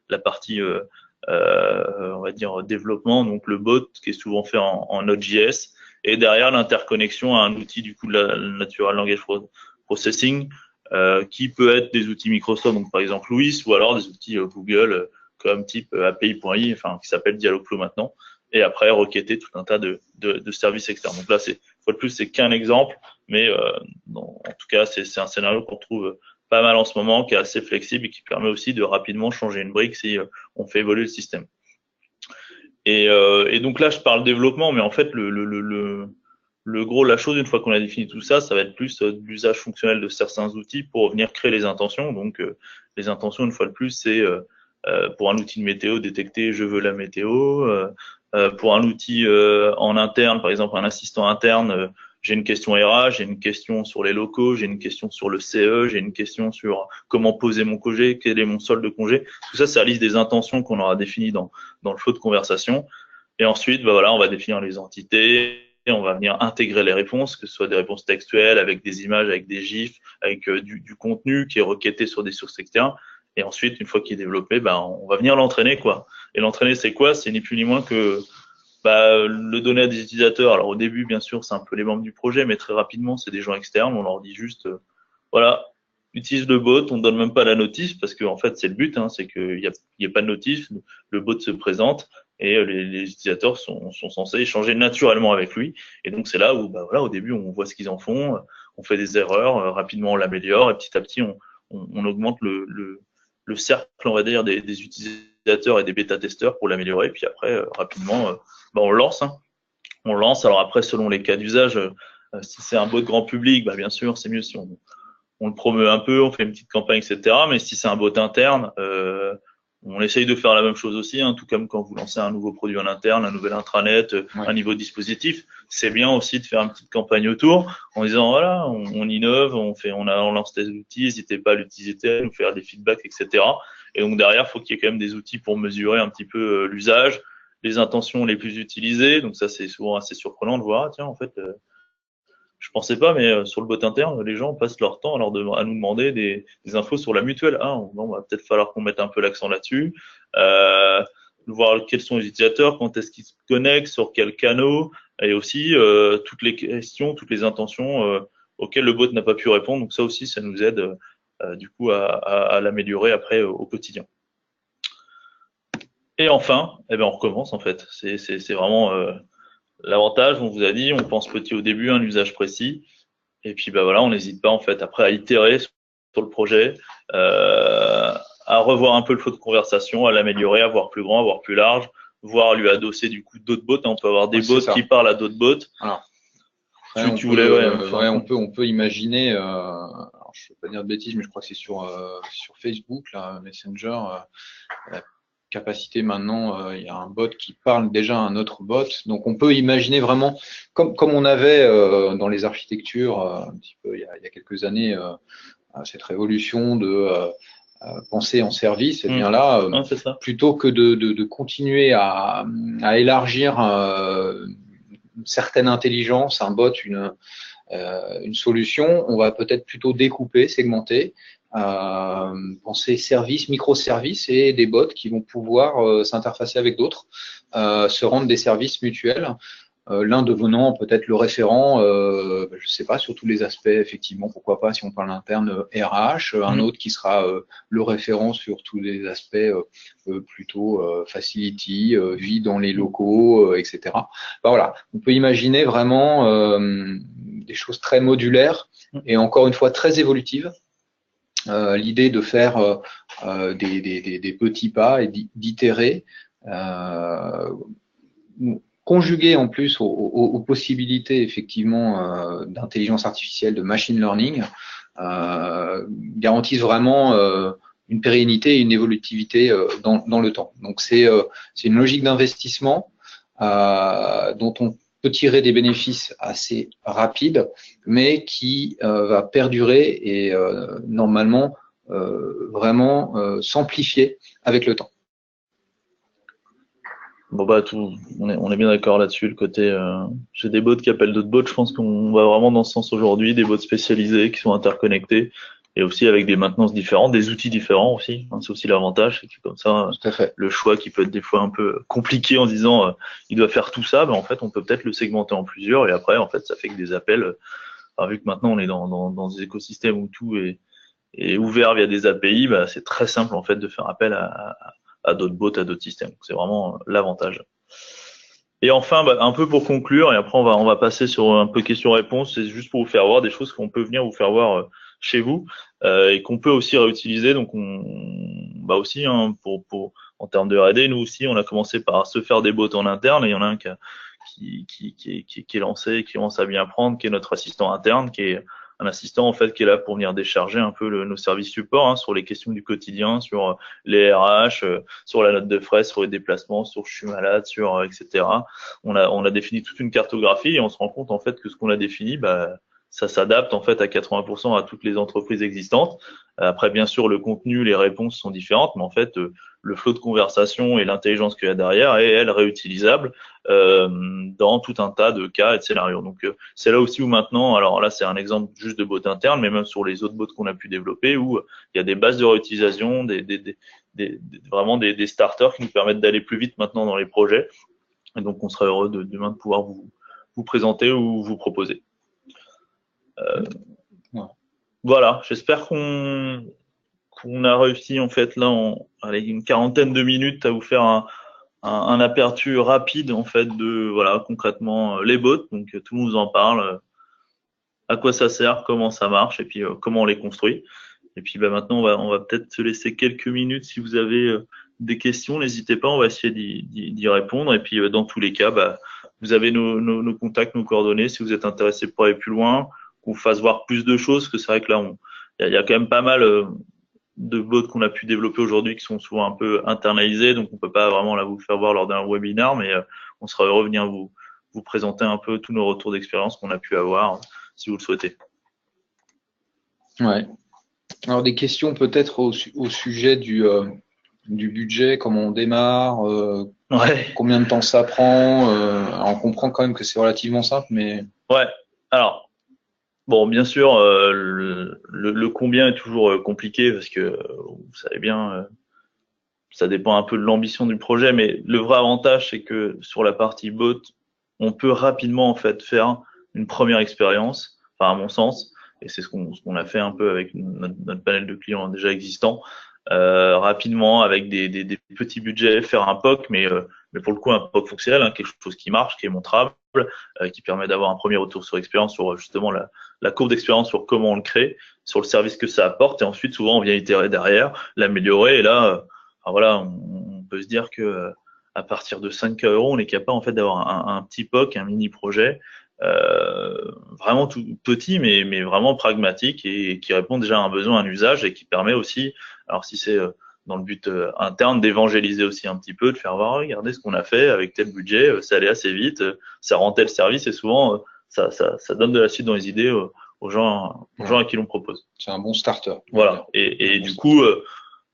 la partie on va dire développement, donc le bot qui est souvent fait en Node.js, et derrière l'interconnexion à un outil du coup de la Natural Language Processing qui peut être des outils Microsoft, donc par exemple Louis, ou alors des outils Google comme type API.ai, enfin qui s'appelle Dialogflow maintenant. et après requêter tout un tas de services externes. Donc là, fois de plus, c'est qu'un exemple, mais en tout cas, c'est un scénario qu'on trouve pas mal en ce moment, qui est assez flexible et qui permet aussi de rapidement changer une brique si on fait évoluer le système. Et donc là, je parle développement, mais en fait, le gros, la chose, une fois qu'on a défini tout ça, ça va être plus l'usage fonctionnel de certains outils pour venir créer les intentions. Donc, les intentions, une fois de plus, c'est pour un outil de météo, détecter je veux la météo. Pour un outil en interne, par exemple un assistant interne, j'ai une question RH, j'ai une question sur les locaux, j'ai une question sur le CE, j'ai une question sur comment poser mon congé, quel est mon solde de congé. Tout ça, c'est la liste des intentions qu'on aura définies dans le flow de conversation. Et ensuite, bah voilà, on va définir les entités, et on va venir intégrer les réponses, que ce soit des réponses textuelles, avec des images, avec des gifs, avec du contenu qui est requêté sur des sources externes. Et ensuite, une fois qu'il est développé, bah, on va venir l'entraîner, quoi. Et l'entraîner, c'est quoi? C'est ni plus ni moins que le donner à des utilisateurs. Alors au début, bien sûr, c'est un peu les membres du projet, mais très rapidement, c'est des gens externes. On leur dit juste, voilà, utilise le bot. On donne même pas la notice parce que en fait, c'est le but, hein, c'est qu'il y a pas de notice. Le bot se présente et les utilisateurs sont censés échanger naturellement avec lui. Et donc c'est là où, bah voilà, au début, on voit ce qu'ils en font, on fait des erreurs, rapidement on l'améliore et petit à petit, on augmente le cercle, on va dire, des utilisateurs et des bêta-testeurs pour l'améliorer. Puis après, rapidement, on le lance. Hein. On le lance. Alors après, selon les cas d'usage, si c'est un bot grand public, bah, bien sûr, c'est mieux si on le promeut un peu, on fait une petite campagne, etc. Mais si c'est un bot interne, on essaye de faire la même chose aussi, hein, tout comme quand vous lancez un nouveau produit en interne, un nouvel intranet, un nouveau dispositif. C'est bien aussi de faire une petite campagne autour en disant voilà, on innove, on lance des outils, n'hésitez pas à l'utiliser, nous faire des feedbacks, etc. Et donc derrière, il faut qu'il y ait quand même des outils pour mesurer un petit peu l'usage, les intentions les plus utilisées. Donc ça, c'est souvent assez surprenant de voir, tiens, en fait, je pensais pas, mais sur le bot interne, les gens passent leur temps à nous demander des infos sur la mutuelle. Ah, bon, va peut-être falloir qu'on mette un peu l'accent là-dessus. Voir quels sont les utilisateurs, quand est-ce qu'ils se connectent, sur quels canaux, et aussi toutes les questions, toutes les intentions auxquelles le bot n'a pas pu répondre. Donc ça aussi, ça nous aide du coup à l'améliorer après au quotidien. Et enfin, on recommence en fait. C'est vraiment l'avantage, on vous a dit, on pense petit au début, un usage précis, et puis bah voilà, on n'hésite pas en fait après à itérer sur le projet, à revoir un peu le flow de conversation, à l'améliorer, à voir plus grand, à voir plus large, voire lui adosser du coup d'autres bots. On peut avoir des bots qui parlent à d'autres bots. Alors, on peut imaginer, alors je ne veux pas dire de bêtises, mais je crois que c'est sur Facebook, là, Messenger, la capacité maintenant, il y a un bot qui parle déjà à un autre bot. Donc on peut imaginer vraiment, comme on avait dans les architectures un petit peu il y a quelques années, cette révolution de penser en service, et bien là, plutôt que de continuer à élargir une certaine intelligence, un bot, une solution, on va peut-être plutôt découper, segmenter, penser services, microservices et des bots qui vont pouvoir s'interfacer avec d'autres, se rendre des services mutuels. L'un devenant peut-être le référent, je ne sais pas, sur tous les aspects, effectivement, pourquoi pas si on parle interne RH, un autre qui sera le référent sur tous les aspects plutôt facility, vie dans les locaux, etc. Voilà, on peut imaginer vraiment des choses très modulaires et encore une fois très évolutives. L'idée de faire des petits pas et d'itérer, conjugué en plus aux possibilités effectivement d'intelligence artificielle, de machine learning, garantissent vraiment une pérennité et une évolutivité dans le temps. Donc c'est une logique d'investissement dont on peut tirer des bénéfices assez rapides, mais qui va perdurer et normalement vraiment s'amplifier avec le temps. Bon on est bien d'accord là-dessus. Le côté, j'ai des bots qui appellent d'autres bots. Je pense qu'on va vraiment dans ce sens aujourd'hui, des bots spécialisés qui sont interconnectés et aussi avec des maintenances différentes, des outils différents aussi. C'est aussi l'avantage, c'est que comme ça, le choix qui peut être des fois un peu compliqué en disant il doit faire tout ça, en fait, on peut peut-être le segmenter en plusieurs et après, en fait, ça fait que des appels. Alors, vu que maintenant on est dans des écosystèmes où tout est ouvert via des API, c'est très simple en fait de faire appel à d'autres bots, à d'autres systèmes. C'est vraiment l'avantage. Et enfin, un peu pour conclure, et après on va passer sur un peu questions-réponses. C'est juste pour vous faire voir des choses qu'on peut venir vous faire voir chez vous et qu'on peut aussi réutiliser. Donc aussi hein, pour en termes de R&D, nous aussi on a commencé par se faire des bots en interne. Et il y en a un qui est lancé, qui commence à bien prendre, qui est notre assistant interne, qui est un assistant en fait qui est là pour venir décharger un peu nos services support hein, sur les questions du quotidien, sur les RH, sur la note de frais, sur les déplacements, sur je suis malade, sur etc. On a défini toute une cartographie et on se rend compte en fait que ce qu'on a défini, ça s'adapte en fait à 80% à toutes les entreprises existantes. Après, bien sûr, le contenu, les réponses sont différentes, mais en fait, le flot de conversation et l'intelligence qu'il y a derrière est, elle, réutilisable dans tout un tas de cas et de scénarios. Donc, c'est là aussi où maintenant, alors là, c'est un exemple juste de bot interne, mais même sur les autres bots qu'on a pu développer, où il y a des bases de réutilisation, vraiment des starters qui nous permettent d'aller plus vite maintenant dans les projets. Et donc, on sera heureux demain de pouvoir vous présenter ou vous proposer. Voilà, j'espère qu'on a réussi en fait là en une quarantaine de minutes à vous faire un aperçu rapide en fait de voilà concrètement les bots. Donc tout le monde nous en parle, à quoi ça sert, comment ça marche et puis comment on les construit. Et puis maintenant on va peut-être se laisser quelques minutes si vous avez des questions, n'hésitez pas, on va essayer d'y répondre. Et puis dans tous les cas, vous avez nos contacts, nos coordonnées si vous êtes intéressé pour aller plus loin, qu'on fasse voir plus de choses, parce que c'est vrai que là il y a quand même pas mal de bots qu'on a pu développer aujourd'hui qui sont souvent un peu internalisés, donc on peut pas vraiment là vous le faire voir lors d'un webinaire, mais on sera heureux de venir vous présenter un peu tous nos retours d'expérience qu'on a pu avoir, si vous le souhaitez. Ouais. Alors des questions peut-être au sujet du budget, comment on démarre, combien de temps ça prend. Alors on comprend quand même que c'est relativement simple, mais ouais. Alors bon, bien sûr, le combien est toujours compliqué parce que vous savez bien, ça dépend un peu de l'ambition du projet, mais le vrai avantage, c'est que sur la partie bot, on peut rapidement en fait faire une première expérience, enfin à mon sens, et c'est ce qu'on a fait un peu avec notre panel de clients déjà existants, rapidement avec des petits budgets, faire un POC, mais pour le coup un POC fonctionnel, hein, quelque chose qui marche, qui est montrable, qui permet d'avoir un premier retour sur expérience sur justement la courbe d'expérience sur comment on le crée, sur le service que ça apporte, et ensuite souvent on vient itérer derrière, l'améliorer, et là voilà, on peut se dire que à partir de 5 euros, on est capable en fait d'avoir un petit POC, un mini projet, vraiment tout petit, mais vraiment pragmatique et qui répond déjà à un besoin, à un usage et qui permet aussi, alors si c'est dans le but interne, d'évangéliser aussi un petit peu, de faire voir, regardez ce qu'on a fait avec tel budget, ça allait assez vite, ça rend tel service et souvent ça donne de la suite dans les idées aux gens à qui l'on propose. C'est un bon starter. Voilà. Et du coup, vu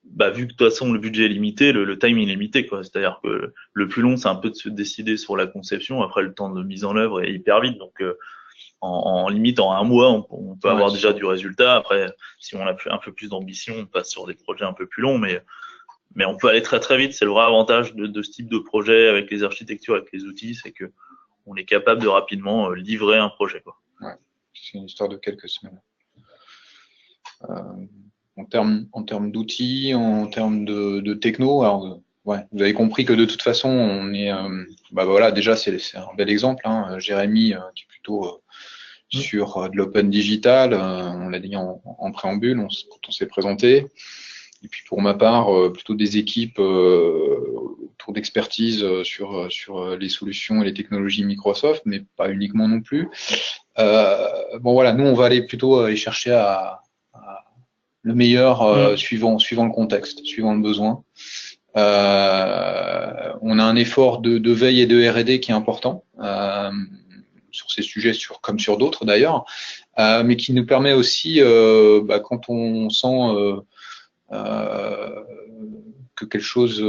que de toute façon le budget est limité, le timing est limité, quoi. C'est-à-dire que le plus long, c'est un peu de se décider sur la conception. Après, le temps de mise en œuvre est hyper vite. Donc, en limite, en un mois, on peut avoir déjà du résultat. Après, si on a un peu plus d'ambition, on passe sur des projets un peu plus longs, mais on peut aller très très vite. C'est le vrai avantage de ce type de projet avec les architectures, avec les outils, c'est que on est capable de rapidement livrer un projet, quoi. Ouais, c'est une histoire de quelques semaines. En termes d'outils, en termes de techno, alors ouais, vous avez compris que de toute façon, on est, voilà, déjà c'est un bel exemple, hein, Jérémy qui est plutôt sur de l'open digital, on l'a dit en préambule, quand on s'est présenté. Et puis pour ma part, plutôt des équipes autour d'expertise sur les solutions et les technologies Microsoft, mais pas uniquement non plus. Bon voilà, nous on va aller plutôt aller chercher le meilleur suivant le contexte, suivant le besoin. On a un effort de veille et de R&D qui est important sur ces sujets, comme sur d'autres d'ailleurs, mais qui nous permet aussi, quand on sent que quelque chose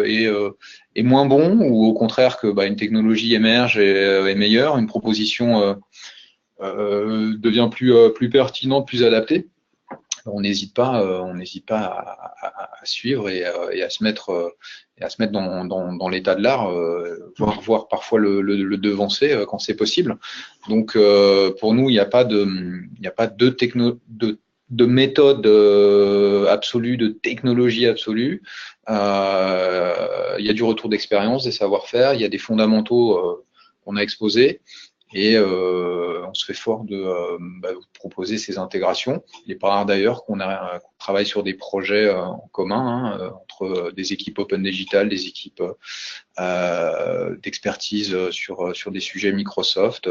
est moins bon, ou au contraire que une technologie émerge et est meilleure, une proposition devient plus pertinente, plus adaptée, on n'hésite pas à suivre et à se mettre dans l'état de l'art, voire parfois le devancer quand c'est possible. Donc pour nous, il n'y a pas de méthode absolue, de technologie absolue. il y a du retour d'expérience, des savoir-faire, il y a des fondamentaux qu'on a exposés. Et on se fait fort de vous proposer ces intégrations. Il n'est pas rare d'ailleurs qu'on travaille sur des projets en commun entre des équipes Open Digital, des équipes d'expertise sur des sujets Microsoft,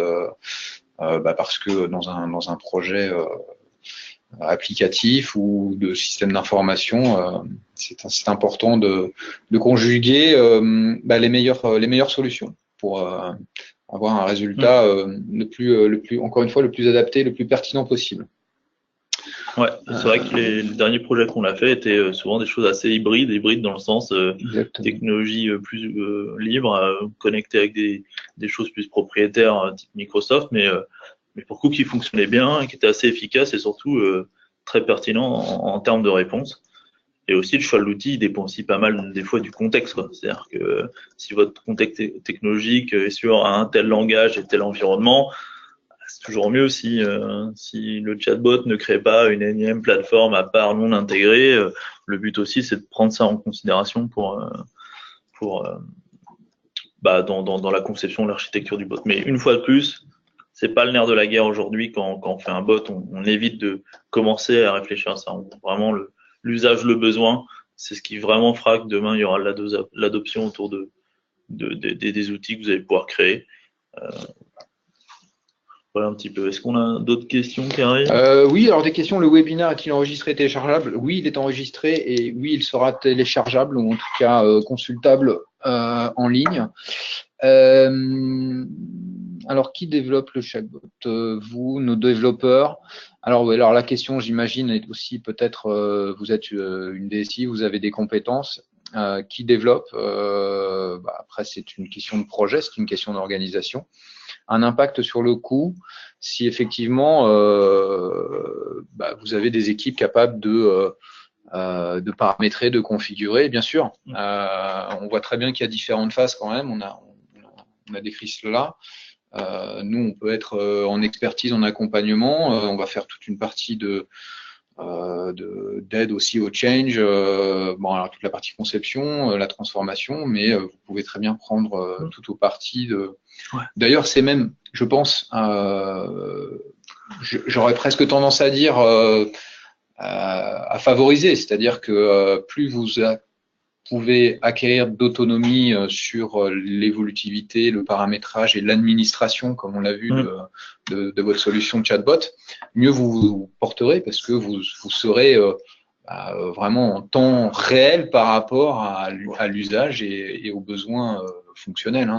parce que dans un projet applicatif ou de système d'information, c'est important de conjuguer les meilleures solutions pour avoir un résultat encore une fois, le plus adapté, le plus pertinent possible. Ouais, c'est vrai que les derniers projets qu'on a fait étaient souvent des choses assez hybrides dans le sens technologie plus libre, connectée avec des choses plus propriétaires type Microsoft, mais pour coup qui fonctionnaient bien, qui étaient assez efficaces et surtout très pertinents en termes de réponse. Et aussi, le choix de l'outil dépend aussi pas mal des fois du contexte, quoi. C'est-à-dire que si votre contexte technologique est sur un tel langage et tel environnement, c'est toujours mieux si le chatbot ne crée pas une énième plateforme à part non intégrée. Le but aussi, c'est de prendre ça en considération dans la conception de l'architecture du bot. Mais une fois de plus, c'est pas le nerf de la guerre aujourd'hui quand on fait un bot. On évite de commencer à réfléchir à ça. Vraiment, l'usage, le besoin, c'est ce qui vraiment fera que demain, il y aura l'adoption autour des outils que vous allez pouvoir créer. Voilà un petit peu. Est-ce qu'on a d'autres questions qui arrivent ? Oui, alors des questions. Le webinaire est-il enregistré et téléchargeable ? Oui, il est enregistré et oui, il sera téléchargeable ou en tout cas consultable en ligne. Alors, qui développe le chatbot ? Vous, nos développeurs. Alors la question, j'imagine, est aussi peut-être, vous êtes une DSI, vous avez des compétences. Qui développe ? Après, c'est une question de projet, c'est une question d'organisation. Un impact sur le coût, si effectivement vous avez des équipes capables de paramétrer, de configurer, bien sûr. On voit très bien qu'il y a différentes phases quand même. On a décrit cela. Nous, on peut être en expertise, en accompagnement. On va faire toute une partie d'aide aussi au change, alors toute la partie conception, la transformation, mais vous pouvez très bien prendre tout au parti de. Ouais. D'ailleurs, c'est même, je pense, j'aurais presque tendance à dire à favoriser, c'est-à-dire que plus vous pouvez acquérir d'autonomie sur l'évolutivité, le paramétrage et l'administration, comme on l'a vu de votre solution chatbot, mieux vous porterez parce que vous serez vraiment en temps réel par rapport à l'usage et aux besoins fonctionnels.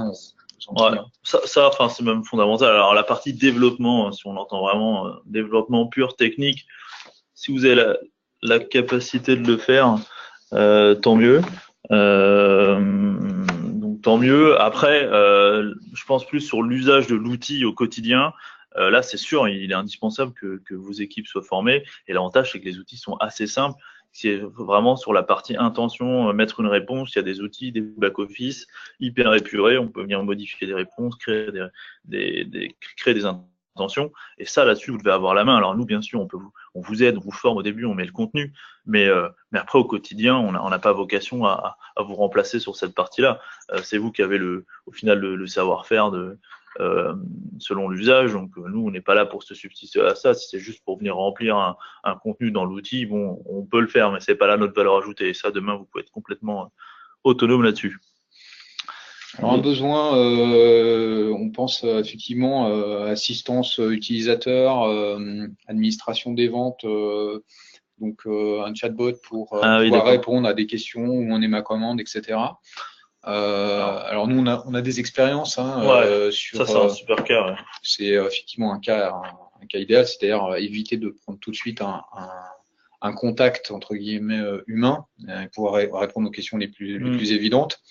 Ouais, ça, c'est même fondamental. Alors la partie développement, si on entend vraiment développement pur technique, si vous avez la capacité de le faire, tant mieux. Donc tant mieux. Après, je pense plus sur l'usage de l'outil au quotidien. Là, c'est sûr, il est indispensable que vos équipes soient formées. Et l'avantage, c'est que les outils sont assez simples. C'est vraiment sur la partie intention, mettre une réponse. Il y a des outils, des back-office hyper épurés. On peut venir modifier des réponses, créer des intentions. Et ça, là-dessus, vous devez avoir la main. Alors nous, bien sûr, on vous aide, on vous forme au début, on met le contenu. Mais après, au quotidien, on n'a pas vocation à vous remplacer sur cette partie-là. C'est vous qui avez au final le savoir-faire selon l'usage. Donc nous, on n'est pas là pour se substituer à ça. Si c'est juste pour venir remplir un contenu dans l'outil, bon, on peut le faire, mais c'est pas là notre valeur ajoutée. Et ça, demain, vous pouvez être complètement autonome là-dessus. Alors un besoin, on pense effectivement assistance utilisateur, administration des ventes, donc un chatbot pour pouvoir répondre à des questions, où on est ma commande, etc. Alors nous, on a des expériences sur. Ça, c'est un super cas. Ouais. C'est effectivement un cas idéal, c'est-à-dire éviter de prendre tout de suite un contact entre guillemets humain, pouvoir répondre aux questions les plus évidentes.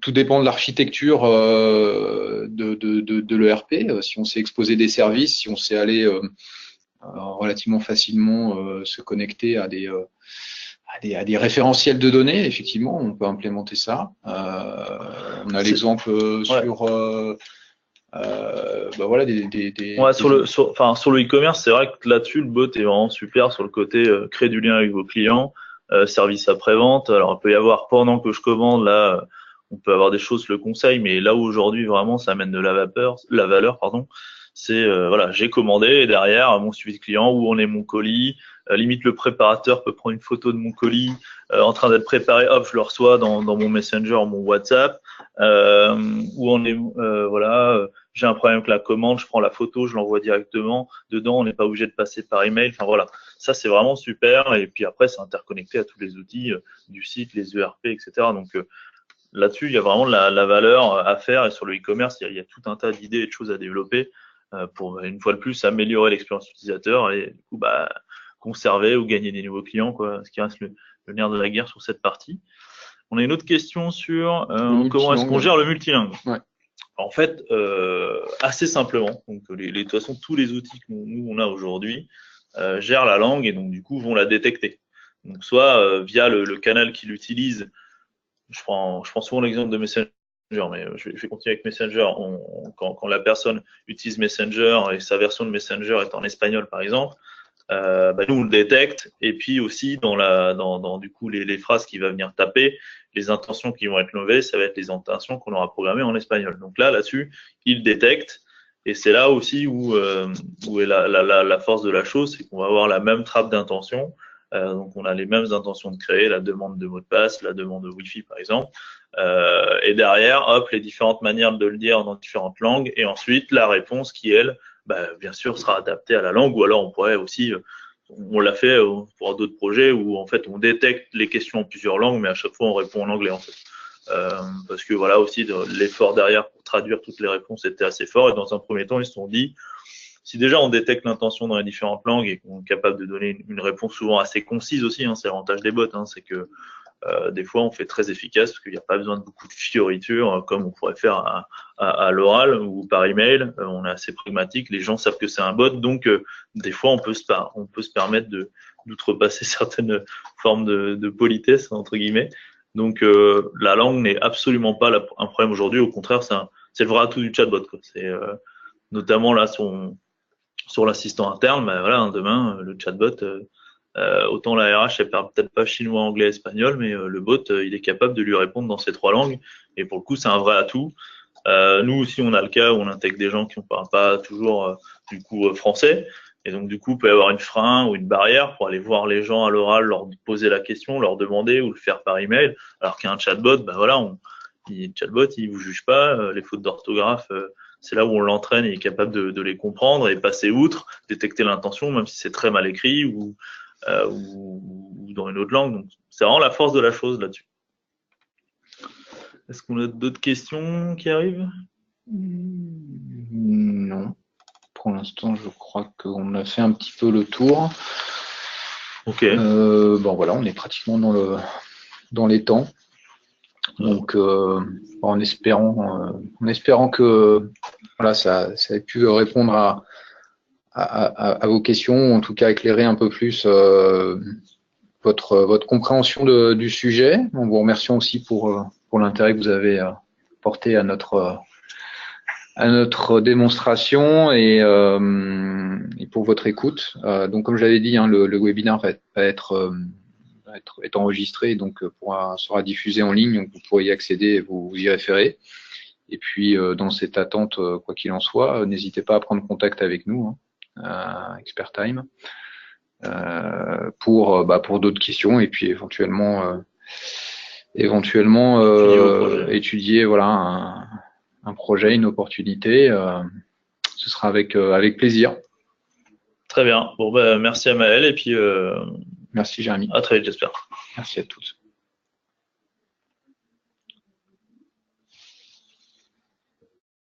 Tout dépend de l'architecture de l'ERP. Si on sait exposer des services, si on sait aller relativement facilement se connecter à des référentiels de données, effectivement, on peut implémenter ça. On a l'exemple sur sur le e-commerce, c'est vrai que là-dessus, le bot est vraiment super sur le côté créer du lien avec vos clients. service après-vente. Alors, il peut y avoir pendant que je commande, là, on peut avoir des choses, le conseil, mais là où aujourd'hui vraiment ça amène de la valeur, pardon, c'est voilà, j'ai commandé et derrière mon suivi de client, où en est mon colis, limite le préparateur peut prendre une photo de mon colis en train d'être préparé, hop, je le reçois dans mon Messenger, mon WhatsApp, où on est, voilà, j'ai un problème avec la commande, je prends la photo, je l'envoie directement. Dedans, on n'est pas obligé de passer par email. Enfin voilà, ça c'est vraiment super. Et puis après, c'est interconnecté à tous les outils du site, les ERP, etc. Donc là-dessus, il y a vraiment de la valeur à faire. Et sur le e-commerce, il y a tout un tas d'idées et de choses à développer pour, une fois de plus, améliorer l'expérience utilisateur et du coup, bah, conserver ou gagner des nouveaux clients, quoi, ce qui reste le nerf de la guerre sur cette partie. On a une autre question sur comment est-ce qu'on gère le multilingue. Ouais. En fait, assez simplement. Donc, de toute façon, tous les outils que nous on a aujourd'hui gèrent la langue et donc du coup vont la détecter. Donc, soit via le canal qu'il utilise. Je prends souvent l'exemple de Messenger, mais je vais continuer avec Messenger. Quand la personne utilise Messenger et sa version de Messenger est en espagnol, par exemple, bah, nous on le détecte. Et puis aussi dans du coup les phrases qu'il va venir taper, les intentions qui vont être levées, ça va être les intentions qu'on aura programmées en espagnol. Donc là-dessus, il détecte. Et c'est là aussi où est la force de la chose, c'est qu'on va avoir la même trappe d'intention. Donc on a les mêmes intentions de créer, la demande de mot de passe, la demande de Wi-Fi par exemple. Et derrière, hop, les différentes manières de le dire dans différentes langues. Et ensuite, la réponse qui, elle, bah, bien sûr, sera adaptée à la langue. Ou alors on pourrait aussi, on l'a fait pour d'autres projets où en fait on détecte les questions en plusieurs langues, mais à chaque fois on répond en anglais en fait. Parce que voilà aussi l'effort derrière pour traduire toutes les réponses était assez fort. Et dans un premier temps, ils se sont dit, si déjà on détecte l'intention dans les différentes langues et qu'on est capable de donner une réponse souvent assez concise aussi, hein, c'est l'avantage des bots, hein, c'est que des fois on fait très efficace parce qu'il n'y a pas besoin de beaucoup de fioritures comme on pourrait faire à l'oral ou par email. On est assez pragmatique, les gens savent que c'est un bot, donc des fois on peut se permettre d'outrepasser certaines formes de politesse entre guillemets. Donc la langue n'est absolument pas un problème aujourd'hui, au contraire c'est le vrai atout du chatbot, quoi. C'est notamment là sur l'assistant interne, ben voilà, demain le chatbot, autant la RH elle parle peut-être pas chinois, anglais, espagnol, mais le bot il est capable de lui répondre dans ces trois langues. Et pour le coup, c'est un vrai atout. Nous aussi, on a le cas où on intègre des gens qui ne parlent pas toujours du coup français. Et donc du coup, il peut y avoir une frein ou une barrière pour aller voir les gens à l'oral, leur poser la question, leur demander ou le faire par email. Alors qu'un chatbot, ben voilà, le chatbot, il vous juge pas. Les fautes d'orthographe, c'est là où on l'entraîne, il est capable de les comprendre et passer outre, détecter l'intention, même si c'est très mal écrit ou dans une autre langue. Donc, c'est vraiment la force de la chose là-dessus. Est-ce qu'on a d'autres questions qui arrivent? Non. Pour l'instant, je crois qu'on a fait un petit peu le tour. Ok. Bon, voilà, on est pratiquement dans les temps. Donc, en espérant que voilà, ça ait pu répondre à vos questions, en tout cas éclairer un peu plus votre compréhension du sujet. On vous remercie aussi pour l'intérêt que vous avez porté à notre démonstration et pour votre écoute. Donc, comme j'avais dit, hein, le webinaire va être enregistré, donc sera diffusé en ligne, donc vous pourrez y accéder et vous y référer. Et puis, dans cette attente, quoi qu'il en soit, n'hésitez pas à prendre contact avec nous, hein, Expert Time, pour d'autres questions et puis éventuellement étudier voilà un projet, une opportunité. Ce sera avec plaisir. Très bien. Bon, merci à Maël et puis merci Jérémy. À très vite, j'espère. Merci à tous.